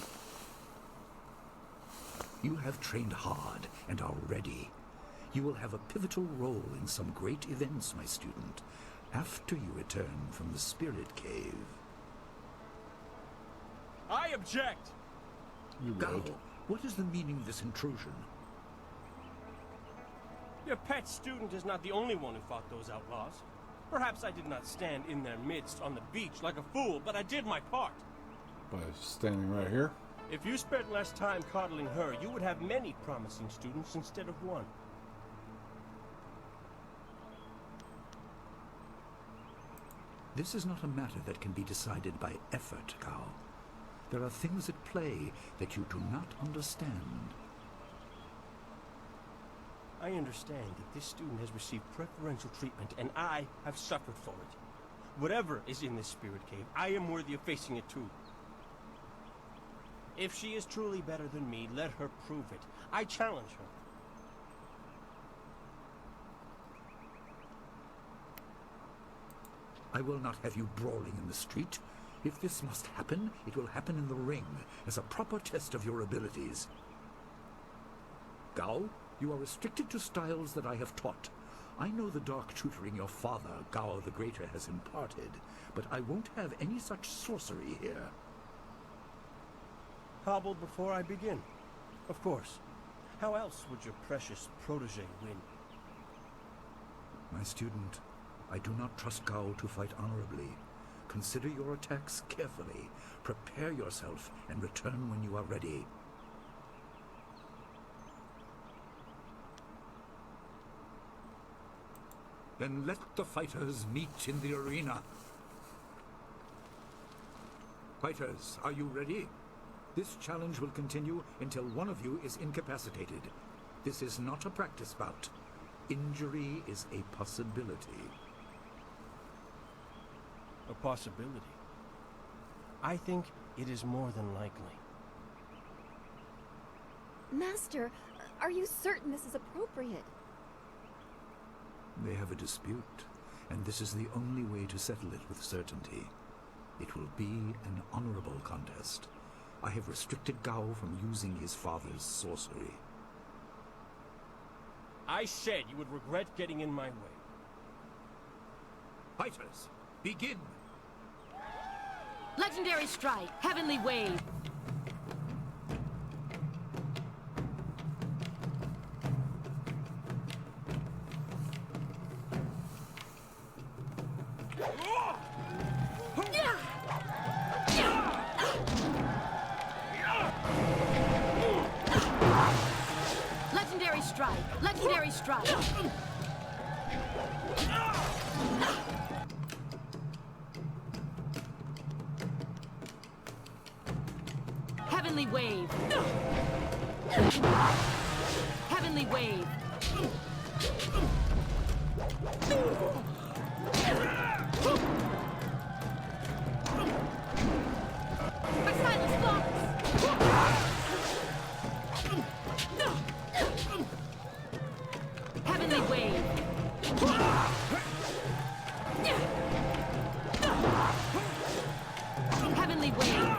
You have trained hard and are ready. You will have a pivotal role in some great events, my student. after you return from the Spirit Cave. I object! Gao, what is the meaning of this intrusion? Your pet student is not the only one who fought those outlaws. Perhaps I did not stand in their midst on the beach like a fool, but I did my part. By standing right here? If you spent less time coddling her, you would have many promising students instead of one. This is not a matter that can be decided by effort, Gao. There are things at play that you do not understand. I understand that this student has received preferential treatment, and I have suffered for it. Whatever is in this Spirit Cave, I am worthy of facing it too. If she is truly better than me, let her prove it. I challenge her. I will not have you brawling in the street. If this must happen, it will happen in the ring, as a proper test of your abilities. Gao, you are restricted to styles that I have taught. I know the dark tutoring your father, Gao the Greater, has imparted, but I won't have any such sorcery here. Hobble before I begin. Of course. How else would your precious protege win? My student, I do not trust Gao to fight honorably. Consider your attacks carefully. Prepare yourself and return when you are ready. Then let the fighters meet in the arena. Fighters, are you ready? This challenge will continue until one of you is incapacitated. This is not a practice bout. Injury is a possibility. A possibility? I think it is more than likely. Master, are you certain this is appropriate? They have a dispute, and this is the only way to settle it with certainty. It will be an honorable contest. I have restricted Gao from using his father's sorcery. I said you would regret getting in my way. Fighters, begin! Legendary Strike, Heavenly Wave. Legendary Strike, Legendary Strike. Heavenly Wave. Heavenly Wave. My silence flawless. Heavenly Wave. Heavenly Wave.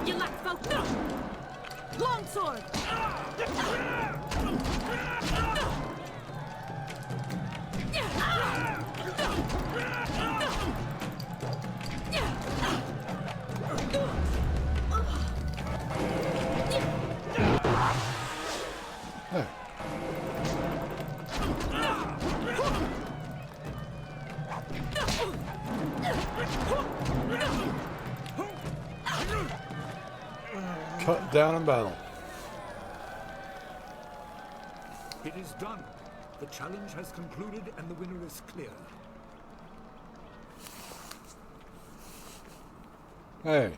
You lack focus. Longsword. Hey. Cut down in battle. It is done. The challenge has concluded and the winner is clear. Hey.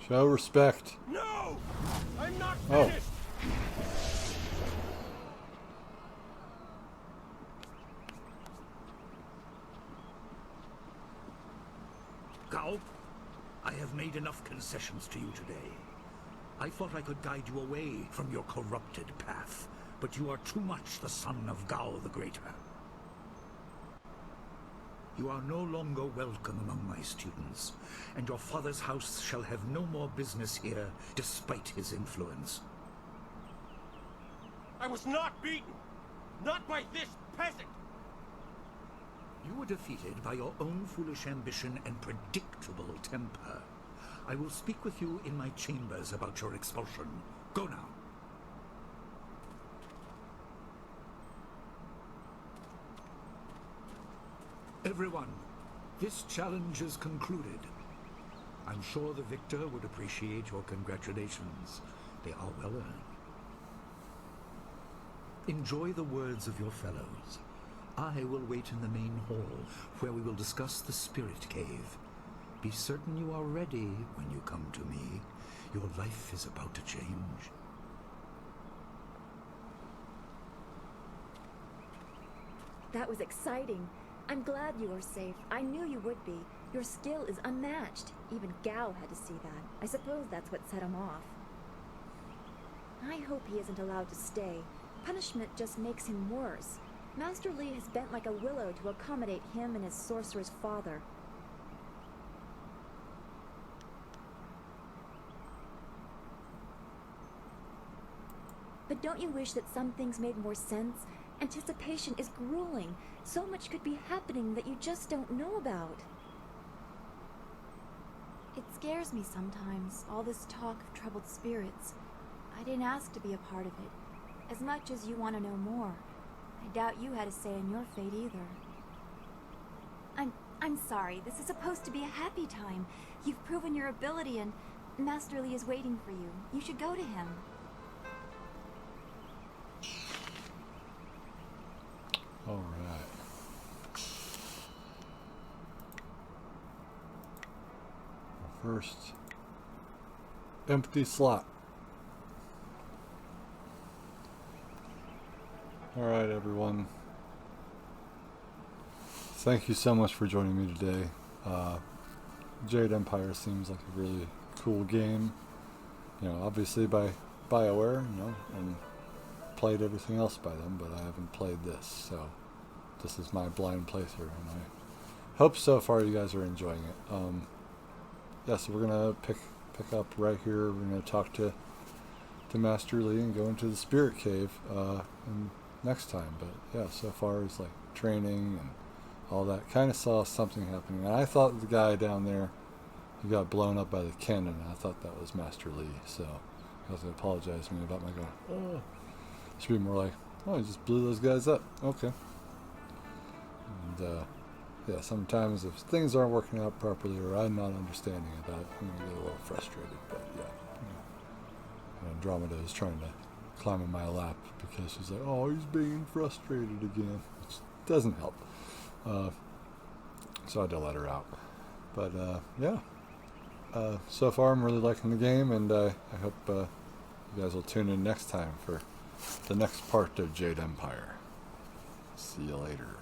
Show respect. No! I'm not Oh. finished! Gao, I have made enough concessions to you today. I thought I could guide you away from your corrupted path, but you are too much the son of Gao the Greater. You are no longer welcome among my students, and your father's house shall have no more business here, despite his influence. I was not beaten! Not by this peasant! You were defeated by your own foolish ambition and predictable temper. I will speak with you in my chambers about your expulsion. Go now. Everyone, this challenge is concluded. I'm sure the victor would appreciate your congratulations. They are well earned. Enjoy the words of your fellows. I will wait in the main hall, where we will discuss the Spirit Cave. Be certain you are ready when you come to me. Your life is about to change. That was exciting. I'm glad you were safe. I knew you would be. Your skill is unmatched. Even Gao had to see that. I suppose that's what set him off. I hope he isn't allowed to stay. Punishment just makes him worse. Master Li has bent like a willow to accommodate him and his sorcerer's father. But don't you wish that some things made more sense? Anticipation is grueling. So much could be happening that you just don't know about. It scares me sometimes, all this talk of troubled spirits. I didn't ask to be a part of it. As much as you want to know more, I doubt you had a say in your fate either. I'm sorry. This is supposed to be a happy time. You've proven your ability and Master Li is waiting for you. You should go to him. All right. First empty slot. Alright everyone, thank you so much for joining me today. Jade Empire seems like a really cool game, you know, obviously by Bioware, you know, and played everything else by them, but I haven't played this, so this is my blind playthrough, and I hope so far you guys are enjoying it. Yeah, so we're gonna pick up right here. We're gonna talk to Master Li and go into the Spirit Cave and next time. But yeah, so far it's like training and all that. Kind of saw something happening, and I thought the guy down there who got blown up by the cannon, I thought that was Master Li. So I was gonna apologize to me about my going, oh, it should be more like, oh, he just blew those guys up. Okay. And yeah, sometimes if things aren't working out properly or I'm not understanding about it, I'm gonna get a little frustrated. But yeah, Andromeda is trying to climb in my lap because she's like, oh, he's being frustrated again, which doesn't help. So I had to let her out. But yeah, so far I'm really liking the game, and I hope you guys will tune in next time for the next part of Jade Empire. See you later.